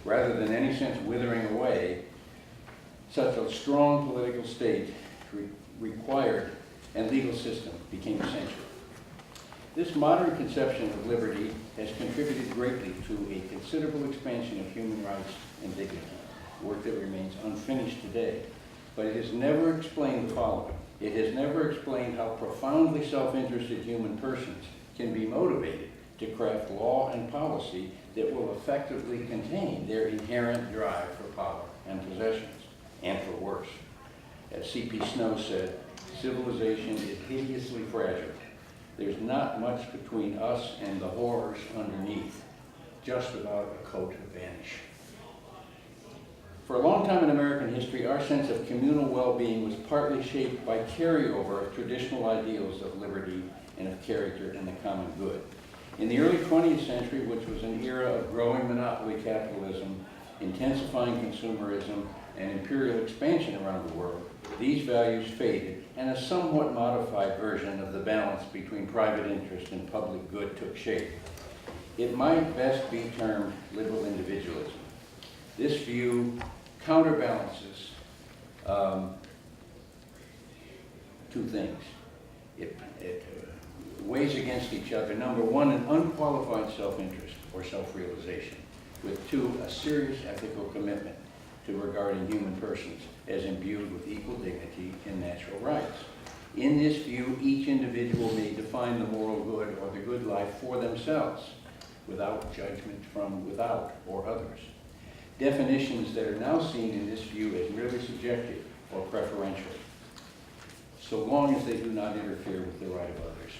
Rather than any sense withering away, such a strong political state required and legal system became essential. This modern conception of liberty has contributed greatly to a considerable expansion of human rights and dignity, work that remains unfinished today. But it has never explained the following. It has never explained how profoundly self-interested human persons can be motivated to craft law and policy that will effectively contain their inherent drive for power and possessions, and for worse. As C.P. Snow said, civilization is hideously fragile. There's not much between us and the horrors underneath, just about a coat of vanish. For a long time in American history, our sense of communal well-being was partly shaped by carryover of traditional ideals of liberty and of character and the common good. In the early 20th century, which was an era of growing monopoly capitalism, intensifying consumerism, and imperial expansion around the world, these values faded, and a somewhat modified version of the balance between private interest and public good took shape. It might best be termed liberal individualism. This view counterbalances two things. It weighs against each other. Number one, an unqualified self-interest or self-realization, with two, a serious ethical commitment to regarding human persons as imbued with equal dignity and natural rights. In this view, each individual may define the moral good or the good life for themselves without judgment from without or others. Definitions that are now seen in this view as merely subjective or preferential, so long as they do not interfere with the right of others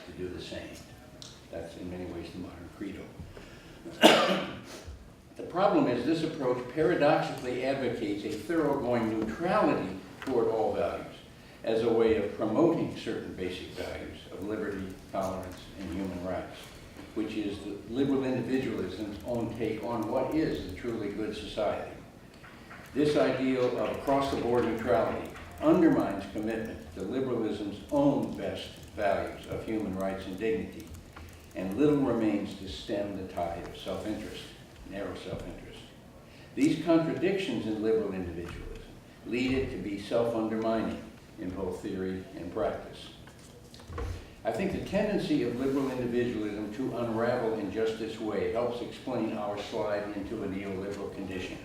to do the same. That's in many ways the modern credo. The problem is this approach paradoxically advocates a thoroughgoing neutrality toward all values as a way of promoting certain basic values of liberty, tolerance, and human rights, which is the liberal individualism's own take on what is the truly good society. This ideal of across-the-board neutrality undermines commitment to liberalism's own best values of human rights and dignity, and little remains to stem the tide of self-interest, narrow self-interest. These contradictions in liberal individualism lead it to be self-undermining in both theory and practice. I think the tendency of liberal individualism to unravel in just this way helps explain our slide into a neoliberal condition,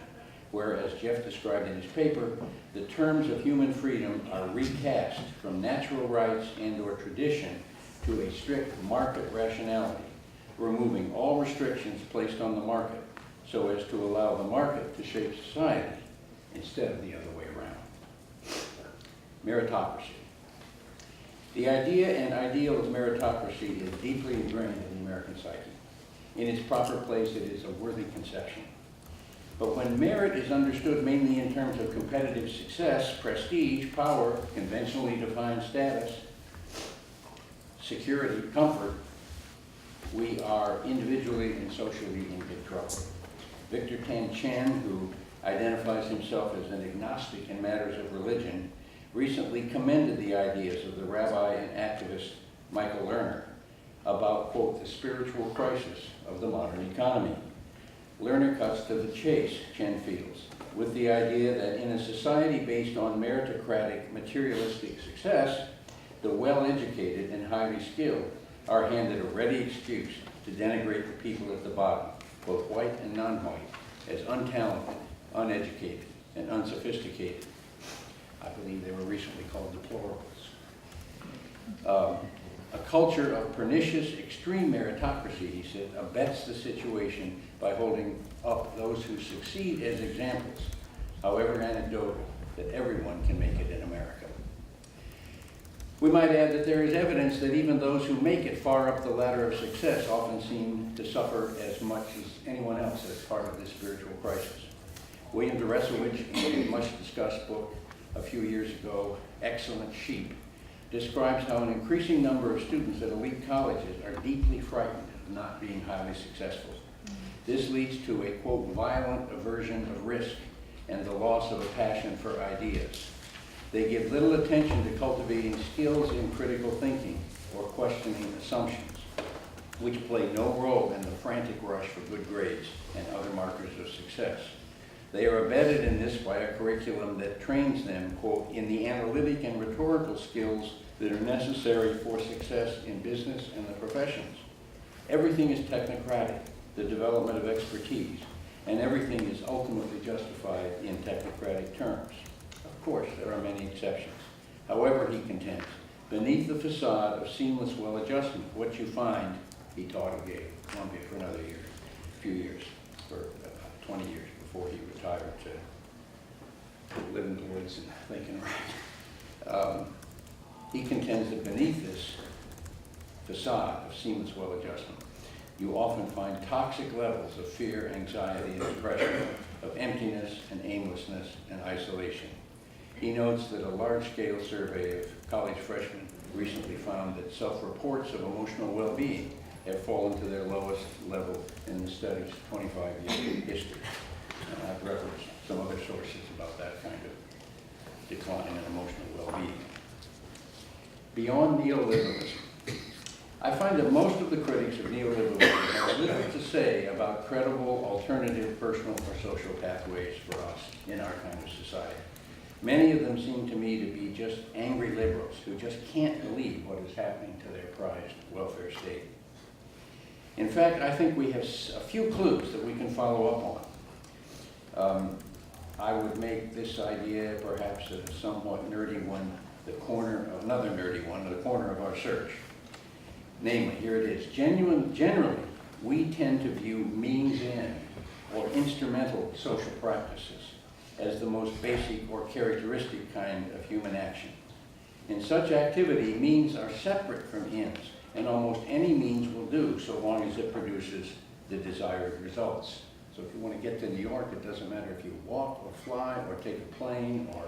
where, as Jeff described in his paper, the terms of human freedom are recast from natural rights and/or tradition to a strict market rationality, removing all restrictions placed on the market so as to allow the market to shape society instead of the other way around. Meritocracy. The idea and ideal of meritocracy is deeply ingrained in the American psyche. In its proper place, it is a worthy conception. But when merit is understood mainly in terms of competitive success, prestige, power, conventionally defined status, security, comfort, we are individually and socially in big trouble. Victor Tan Chen, who identifies himself as an agnostic in matters of religion, recently commended the ideas of the rabbi and activist Michael Lerner about, quote, the spiritual crisis of the modern economy. Lerner cuts to the chase, Chen feels, with the idea that in a society based on meritocratic, materialistic success, the well-educated and highly skilled are handed a ready excuse to denigrate the people at the bottom, both white and non-white, as untalented, uneducated, and unsophisticated. I believe they were recently called deplorables. A culture of pernicious, extreme meritocracy, he said, abets the situation by holding up those who succeed as examples, however anecdotal, that everyone can make it in America. We might add that there is evidence that even those who make it far up the ladder of success often seem to suffer as much as anyone else as part of this spiritual crisis. William Deresiewicz, in a much-discussed book a few years ago, Excellent Sheep, describes how an increasing number of students at elite colleges are deeply frightened of not being highly successful. This leads to a, quote, violent aversion of risk and the loss of a passion for ideas. They give little attention to cultivating skills in critical thinking or questioning assumptions, which play no role in the frantic rush for good grades and other markers of success. They are embedded in this by a curriculum that trains them, quote, in the analytic and rhetorical skills that are necessary for success in business and the professions. Everything is technocratic, the development of expertise, and everything is ultimately justified in technocratic terms. Of course, there are many exceptions. However, he contends, beneath the facade of seamless well-adjustment, what you find, he taught at Columbia for another year, a few years, for 20 years before he retired to live in the woods and think and write. He contends that beneath this facade of seamless well-adjustment, you often find toxic levels of fear, anxiety, and depression, of emptiness and aimlessness and isolation. He notes that a large-scale survey of college freshmen recently found that self-reports of emotional well-being have fallen to their lowest level in the study's 25-year history. And I've referenced some other sources about that kind of decline in emotional well-being. Beyond neoliberalism, I find that most of the critics of neoliberalism have little to say about credible alternative personal or social pathways for us in our kind of society. Many of them seem to me to be just angry liberals who just can't believe what is happening to their prized welfare state. In fact, I think we have a few clues that we can follow up on. I would make this idea perhaps a somewhat nerdy one, another nerdy one, the corner of our search. Namely, here it is. Generally, we tend to view means end or instrumental social practices as the most basic or characteristic kind of human action. In such activity, means are separate from ends, and almost any means will do so long as it produces the desired results. So if you want to get to New York, it doesn't matter if you walk or fly or take a plane or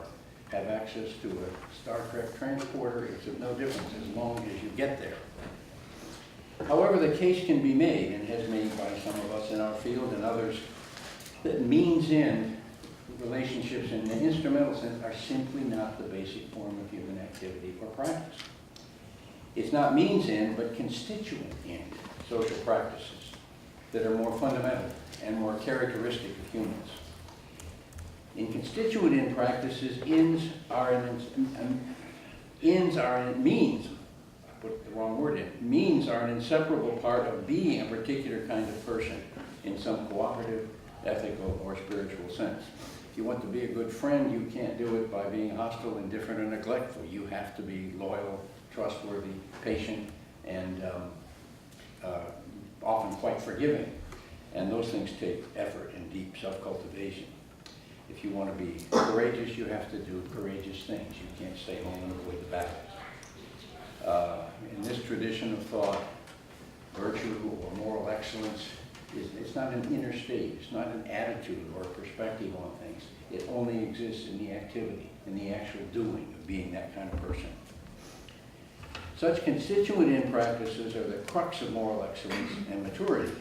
have access to a Star Trek transporter. It's of no difference as long as you get there. However, the case can be made, and has made by some of us in our field and others, that means-end relationships in the instrumental sense are simply not the basic form of human activity or practice. It's not means-end, but constituent-end social practices that are more fundamental and more characteristic of humans. In constituent-end practices, means are an inseparable part of being a particular kind of person in some cooperative, ethical, or spiritual sense. If you want to be a good friend, you can't do it by being hostile, indifferent, or neglectful. You have to be loyal, trustworthy, patient, and often quite forgiving. And those things take effort and deep self-cultivation. If you want to be courageous, you have to do courageous things. You can't stay home and avoid the battles. In this tradition of thought, virtue or moral excellence it's not an inner state, it's not an attitude or a perspective on things. It only exists in the activity, in the actual doing of being that kind of person. Such constituent-end practices are the crux of moral excellence and maturity,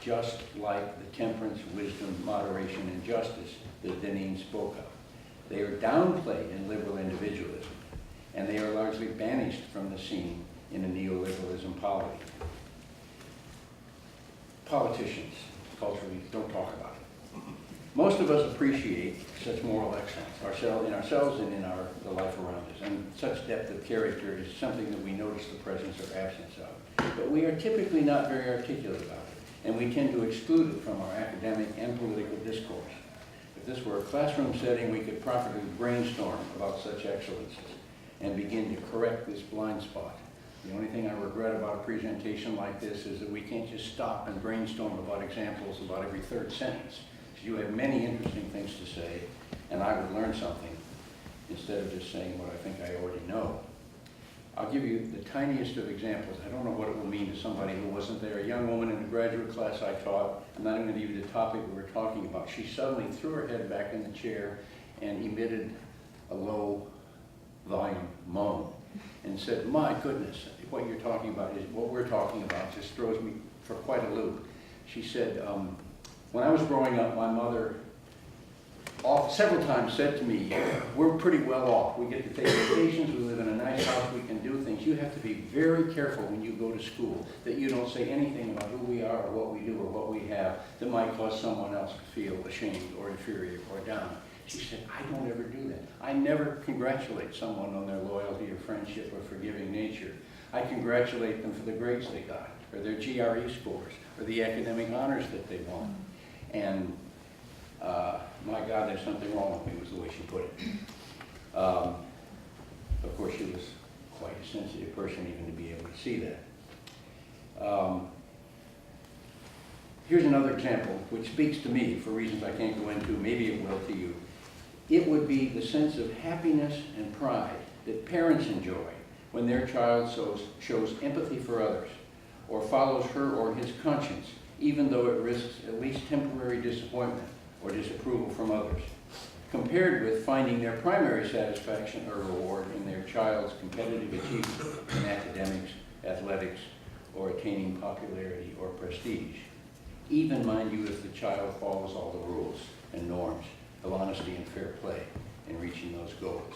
just like the temperance, wisdom, moderation, and justice that Deneen spoke of. They are downplayed in liberal individualism, and they are largely banished from the scene in a neoliberalism polity. Politicians, culturally, don't talk about it. Most of us appreciate such moral excellence in ourselves and in the life around us, and such depth of character is something that we notice the presence or absence of. But we are typically not very articulate about it, and we tend to exclude it from our academic and political discourse. If this were a classroom setting, we could properly brainstorm about such excellences and begin to correct this blind spot. The only thing I regret about a presentation like this is that we can't just stop and brainstorm about examples about every third sentence. You have many interesting things to say, and I would learn something instead of just saying what I think I already know. I'll give you the tiniest of examples. I don't know what it will mean to somebody who wasn't there. A young woman in a graduate class I taught, I'm not even going to give you the topic we were talking about. She suddenly threw her head back in the chair and emitted a low volume moan and said, "My goodness, what you're talking about is what we're talking about. Just throws me for quite a loop." She said, when I was growing up, my mother several times said to me, "We're pretty well off. We get to take vacations, we live in a nice house, we can do things. You have to be very careful when you go to school that you don't say anything about who we are or what we do or what we have that might cause someone else to feel ashamed or inferior or down." She said, "I don't ever do that. I never congratulate someone on their loyalty or friendship or forgiving nature. I congratulate them for the grades they got, or their GRE scores, or the academic honors that they won. And my God, there's something wrong with me," was the way she put it. Of course, she was quite a sensitive person even to be able to see that. Here's another example which speaks to me for reasons I can't go into. Maybe it will to you. It would be the sense of happiness and pride that parents enjoy when their child shows empathy for others or follows her or his conscience, even though it risks at least temporary disappointment or disapproval from others, compared with finding their primary satisfaction or reward in their child's competitive achievement in academics, athletics, or attaining popularity or prestige. even, mind you, if the child follows all the rules and norms of honesty and fair play in reaching those goals.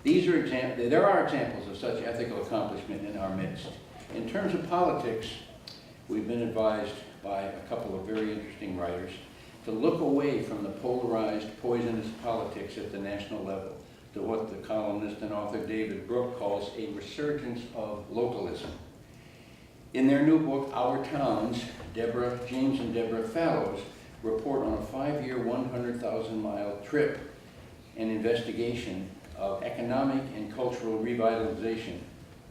There are examples of such ethical accomplishment in our midst. In terms of politics, we've been advised by a couple of very interesting writers to look away from the polarized, poisonous politics at the national level to what the columnist and author David Brooke calls a resurgence of localism. In their new book, Our Towns, James and Deborah Fallows report on a 5-year, 100,000-mile trip and investigation of economic and cultural revitalization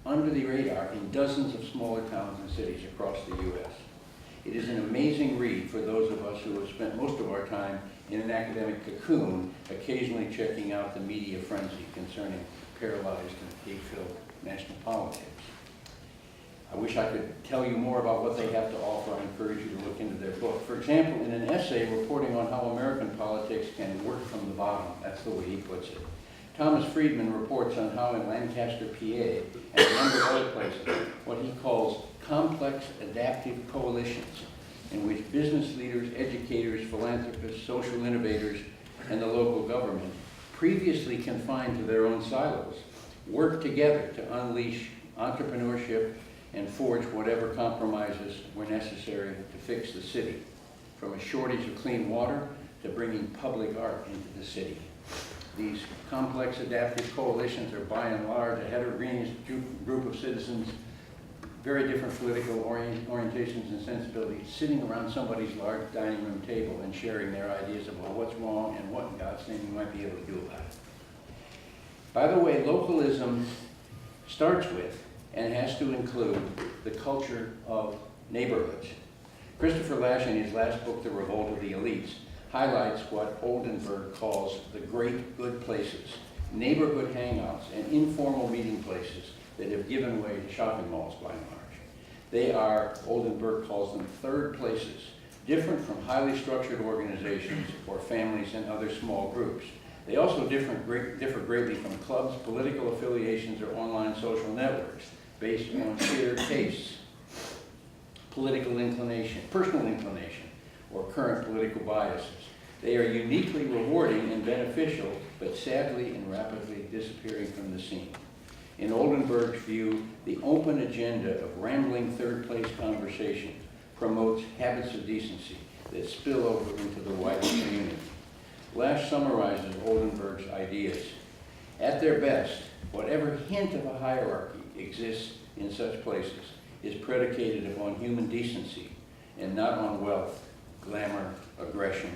under the radar in dozens of smaller towns and cities across the U.S. It is an amazing read for those of us who have spent most of our time in an academic cocoon, occasionally checking out the media frenzy concerning paralyzed and hate-filled national politics. I wish I could tell you more about what they have to offer. I encourage you to look into their book. For example, in an essay reporting on how American politics can work from the bottom, that's the way he puts it, Thomas Friedman reports on how in Lancaster, PA, and a number of other places, what he calls complex adaptive coalitions, in which business leaders, educators, philanthropists, social innovators, and the local government, previously confined to their own silos, work together to unleash entrepreneurship and forge whatever compromises were necessary to fix the city, from a shortage of clean water to bringing public art into the city. These complex adaptive coalitions are by and large a heterogeneous group of citizens, very different political orientations and sensibilities, sitting around somebody's large dining room table and sharing their ideas about what's wrong and what in God's name we might be able to do about it. By the way, localism starts with and has to include the culture of neighborhoods. Christopher Lasch, in his last book, The Revolt of the Elites, highlights what Oldenburg calls the great good places, neighborhood hangouts and informal meeting places that have given way to shopping malls by and large. They are, Oldenburg calls them, third places, different from highly structured organizations or families and other small groups. They also differ greatly from clubs, political affiliations, or online social networks based on shared tastes, political inclination, personal inclination, or current political biases. They are uniquely rewarding and beneficial, but sadly and rapidly disappearing from the scene. In Oldenburg's view, the open agenda of rambling third-place conversation promotes habits of decency that spill over into the wider community. Lasch summarizes Oldenburg's ideas. At their best, whatever hint of a hierarchy exists in such places is predicated upon human decency and not on wealth, glamour, aggression,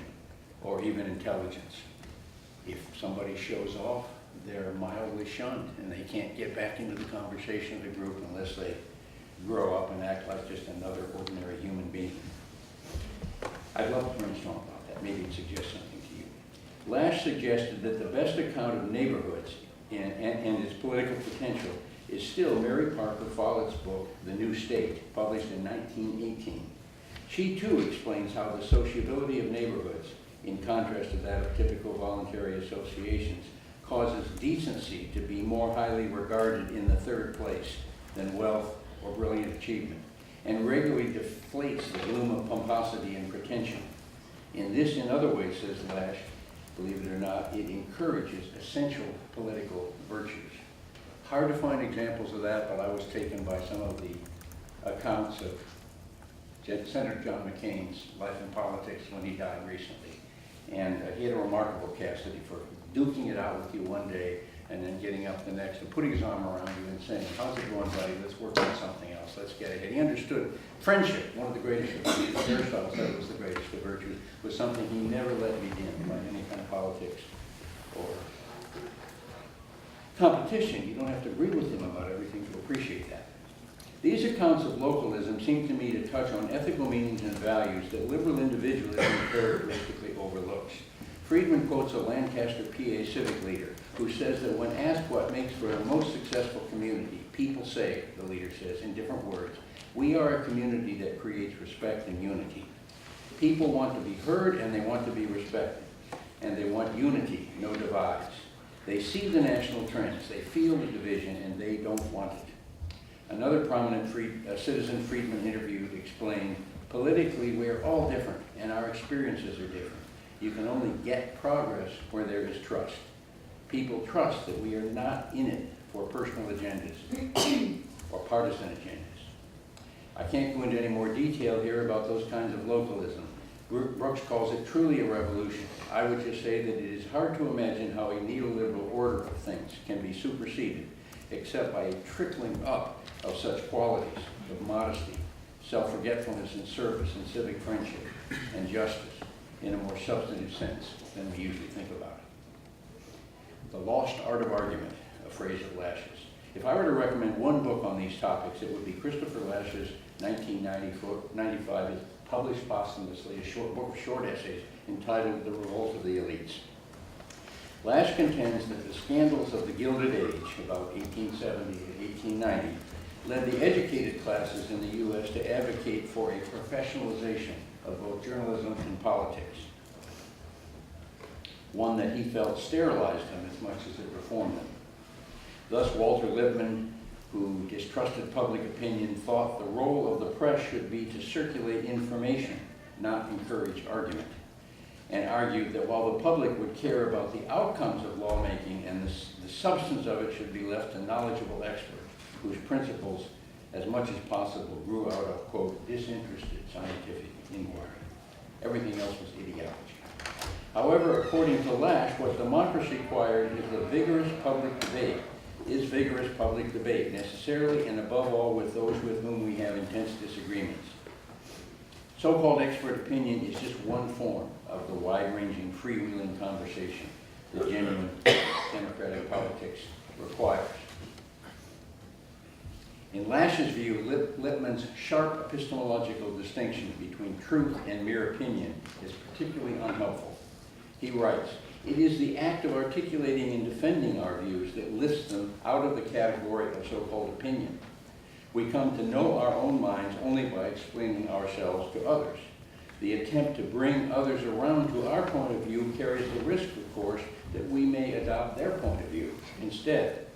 or even intelligence. If somebody shows off, they're mildly shunned and they can't get back into the conversation of the group unless they grow up and act like just another ordinary human being. I'd love to brainstorm about that. Maybe suggest something to you. Lasch suggested that the best account of neighborhoods and its political potential is still Mary Parker Follett's book, The New State, published in 1918. She too explains how the sociability of neighborhoods, in contrast to that of typical voluntary associations, causes decency to be more highly regarded in the third place than wealth or brilliant achievement, and regularly deflates the gloom of pomposity and pretension. In this and other ways, says Lasch, believe it or not, it encourages essential political virtues. Hard to find examples of that, but I was taken by some of the accounts of Senator John McCain's life in politics when he died recently. And he had a remarkable capacity for duking it out with you one day and then getting up the next and putting his arm around you and saying, how's it going, buddy? Let's work on something else. Let's get ahead. He understood friendship, one of the greatest of virtues. Aristotle said it was the greatest of virtues, was something he never let be dimmed by any kind of politics or competition. You don't have to agree with him about everything to appreciate that. These accounts of localism seem to me to touch on ethical meanings and values that liberal individualism characteristically overlooks. Friedman quotes a Lancaster, PA civic leader who says that when asked what makes for a most successful community, people say, the leader says in different words, we are a community that creates respect and unity. People want to be heard and they want to be respected. And they want unity, no divides. They see the national trends, they feel the division, and they don't want it. Another prominent citizen Friedman interviewed explained, politically we're all different and our experiences are different. You can only get progress where there is trust. People trust that we are not in it for personal agendas or partisan agendas. I can't go into any more detail here about those kinds of localism. Brooks calls it truly a revolution. I would just say that it is hard to imagine how a neoliberal order of things can be superseded except by a trickling up of such qualities of modesty, self-forgetfulness and service and civic friendship and justice in a more substantive sense than we usually think about it. The lost art of argument, a phrase of Lash's. If I were to recommend one book on these topics, it would be Christopher Lash's 1995 published posthumously, a short book of short essays entitled The Revolt of the Elites. Lash contends that the scandals of the Gilded Age, about 1870 to 1890, led the educated classes in the U.S. to advocate for a professionalization of both journalism and politics, one that he felt sterilized them as much as it reformed them. Thus, Walter Lippmann, who distrusted public opinion, thought the role of the press should be to circulate information, not encourage argument, and argued that while the public would care about the outcomes of lawmaking and the substance of it should be left to knowledgeable experts whose principles, as much as possible, grew out of, quote, disinterested scientific inquiry. Everything else was ideology. However, according to Lash, what democracy required is vigorous public debate, necessarily and above all with those with whom we have intense disagreements. So-called expert opinion is just one form of the wide-ranging, freewheeling conversation that genuine democratic politics requires. In Lash's view, Lippmann's sharp epistemological distinction between truth and mere opinion is particularly unhelpful. He writes, "It is the act of articulating and defending our views that lifts them out of the category of so-called opinion. We come to know our own minds only by explaining ourselves to others. The attempt to bring others around to our point of view carries the risk, of course, that we may adopt their point of view instead.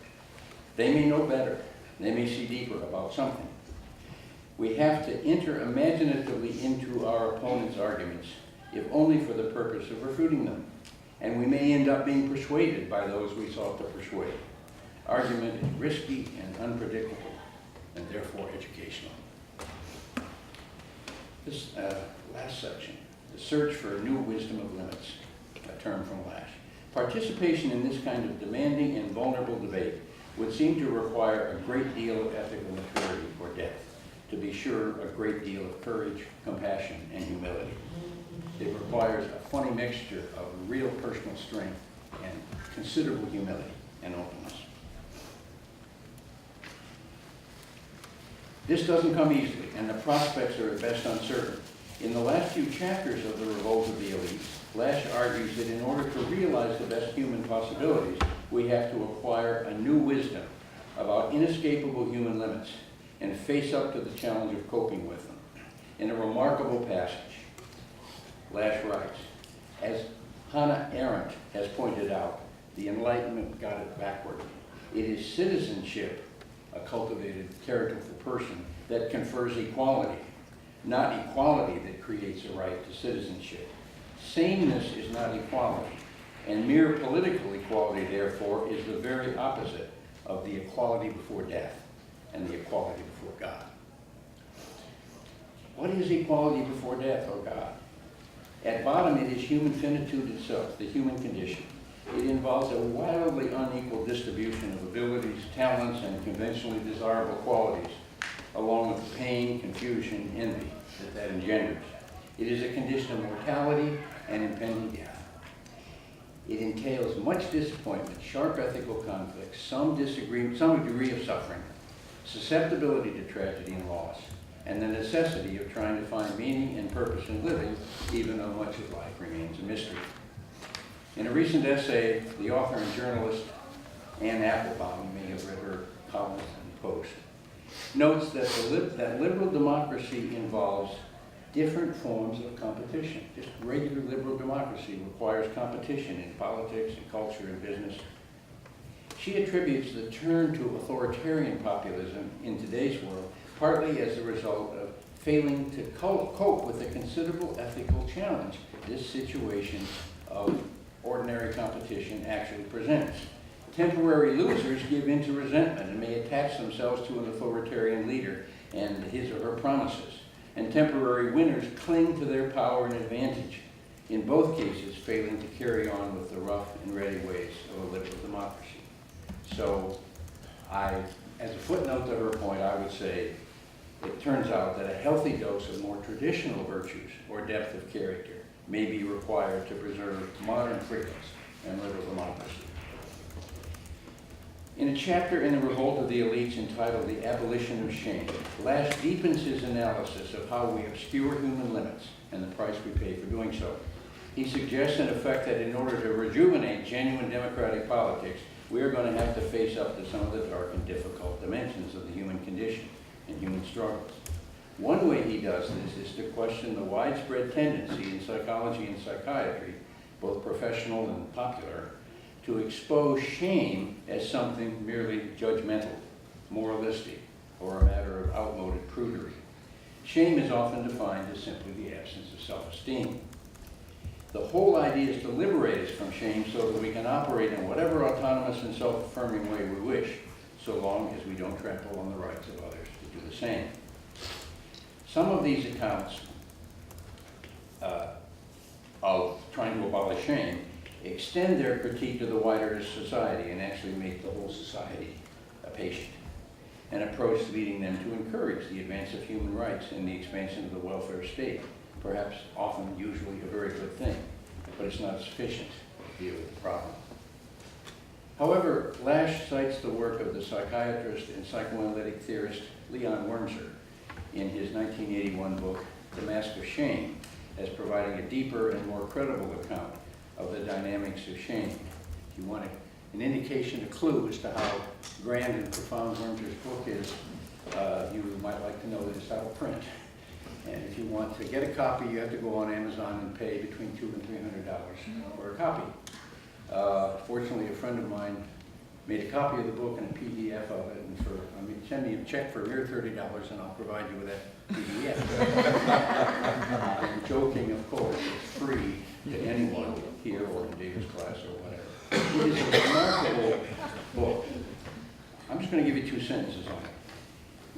They may know better. They may see deeper about something. We have to enter imaginatively into our opponent's arguments, if only for the purpose of refuting them. And we may end up being persuaded by those we sought to persuade. Argument is risky and unpredictable, and therefore educational." This last section, the search for a new wisdom of limits, a term from Lash. Participation in this kind of demanding and vulnerable debate would seem to require a great deal of ethical maturity or depth. To be sure, a great deal of courage, compassion, and humility. It requires a funny mixture of real personal strength and considerable humility and openness. This doesn't come easily, and the prospects are at best uncertain. In the last few chapters of The Revolt of the Elites, Lash argues that in order to realize the best human possibilities, we have to acquire a new wisdom about inescapable human limits and face up to the challenge of coping with them. In a remarkable passage, Lash writes, as Hannah Arendt has pointed out, the Enlightenment got it backward. It is citizenship, a cultivated character person, that confers equality, not equality that creates a right to citizenship. Sameness is not equality, and mere political equality, therefore, is the very opposite of the equality before death and the equality before God. What is equality before death, oh God? At bottom, it is human finitude itself, the human condition. It involves a wildly unequal distribution of abilities, talents, and conventionally desirable qualities, along with the pain, confusion, envy that engenders. It is a condition of mortality and impending death. It entails much disappointment, sharp ethical conflict, some disagreement, some degree of suffering, susceptibility to tragedy and loss, and the necessity of trying to find meaning and purpose in living, even though much of life remains a mystery. In a recent essay, the author and journalist Anne Applebaum, you may have read her columns in the Post, notes that liberal democracy involves different forms of competition. Just regular liberal democracy requires competition in politics and culture and business. She attributes the turn to authoritarian populism in today's world partly as a result of failing to cope with the considerable ethical challenge this situation of ordinary competition actually presents. Temporary losers give in to resentment and may attach themselves to an authoritarian leader and his or her promises. And temporary winners cling to their power and advantage, in both cases failing to carry on with the rough and ready ways of a liberal democracy. So as a footnote to her point, I would say it turns out that a healthy dose of more traditional virtues or depth of character may be required to preserve modern freedoms and liberal democracy. In a chapter in The Revolt of the Elites entitled The Abolition of Shame, Lasch deepens his analysis of how we obscure human limits and the price we pay for doing so. He suggests, in effect, that in order to rejuvenate genuine democratic politics, we are going to have to face up to some of the dark and difficult dimensions of the human condition and human struggles. One way he does this is to question the widespread tendency in psychology and psychiatry, both professional and popular, to expose shame as something merely judgmental, moralistic, or a matter of outmoded prudery. Shame is often defined as simply the absence of self-esteem. The whole idea is to liberate us from shame so that we can operate in whatever autonomous and self-affirming way we wish, so long as we don't trample on the rights of others to do the same. Some of these accounts of trying to abolish shame extend their critique to the wider society and actually make the whole society a patient, an approach leading them to encourage the advance of human rights and the expansion of the welfare state, perhaps often usually a very good thing, but it's not sufficient to deal with the problem. However, Lasch cites the work of the psychiatrist and psychoanalytic theorist Leon Wormser in his 1981 book, The Mask of Shame, as providing a deeper and more credible account of the dynamics of shame. If you want an indication, a clue as to how grand and profound Wormser's book is, you might like to know that it's out of print. And if you want to get a copy, you have to go on Amazon and pay between $200 and $300 for a copy. Fortunately, a friend of mine made a copy of the book and a PDF of it, and send me a check for a mere $30 and I'll provide you with that PDF. I'm joking, of course. It's free to anyone here or in David's class or whatever. It is a remarkable book. I'm just going to give you 2 sentences on it.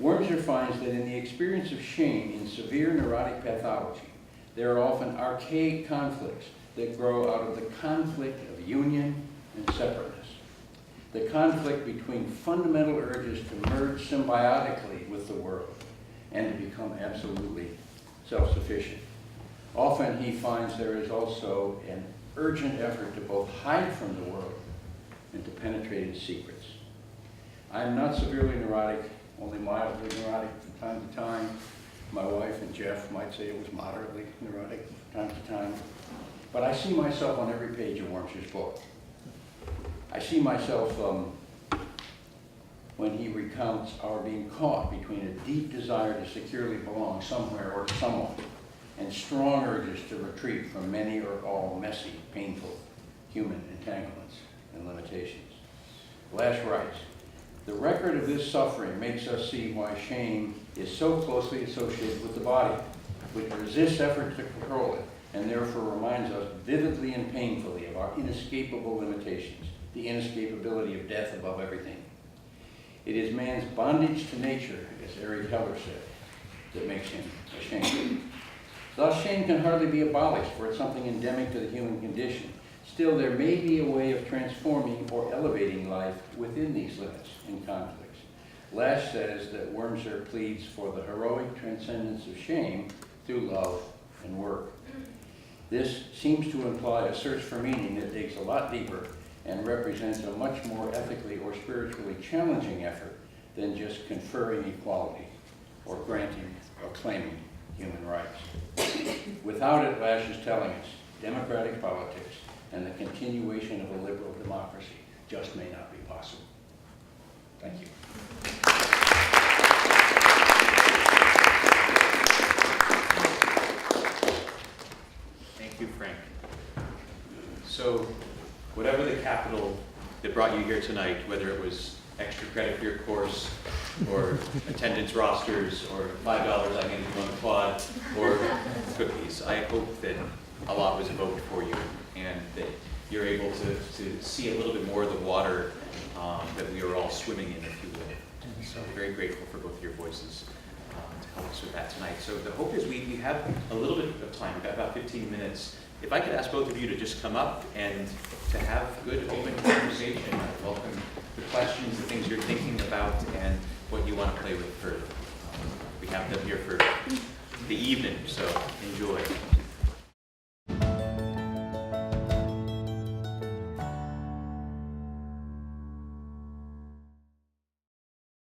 Wormser finds that in the experience of shame in severe neurotic pathology, there are often archaic conflicts that grow out of the conflict of union and separateness. The conflict between fundamental urges to merge symbiotically with the world and to become absolutely self-sufficient. Often he finds there is also an urgent effort to both hide from the world and to penetrate its secrets. I'm not severely neurotic, only mildly neurotic from time to time. My wife and Jeff might say it was moderately neurotic from time to time. But I see myself on every page of Wormser's book. I see myself when he recounts our being caught between a deep desire to securely belong somewhere or to someone and strong urges to retreat from many or all messy, painful human entanglements and limitations. Lasch writes, "The record of this suffering makes us see why shame is so closely associated with the body, which resists effort to control it, and therefore reminds us vividly and painfully of our inescapable limitations, the inescapability of death above everything. It is man's bondage to nature, as Eric Heller said, that makes him ashamed. Thus, shame can hardly be abolished, for it's something endemic to the human condition. Still, there may be a way of transforming or elevating life within these limits and conflicts. Lasch says that Wormser pleads for the heroic transcendence of shame through love and work. This seems to imply a search for meaning that digs a lot deeper and represents a much more ethically or spiritually challenging effort than just conferring equality or granting or claiming human rights. Without it, Lasch is telling us, democratic politics and the continuation of a liberal democracy just may not be possible. Thank you. Thank you, Frank. So, whatever the capital that brought brought you here tonight, whether it was extra credit for your course, or attendance rosters, or $5 I needed to go on the quad, or cookies. I hope that a lot was evoked for you, and that you're able to see a little bit more of the water that we are all swimming in, if you will. So very grateful for both of your voices to help us with that tonight. So the hope is we have a little bit of time. We've got about 15 minutes. If I could ask both of you to just come up and to have good, open conversation. I welcome the questions, the things you're thinking about, and what you want to play with further. We have them here for the evening, so enjoy.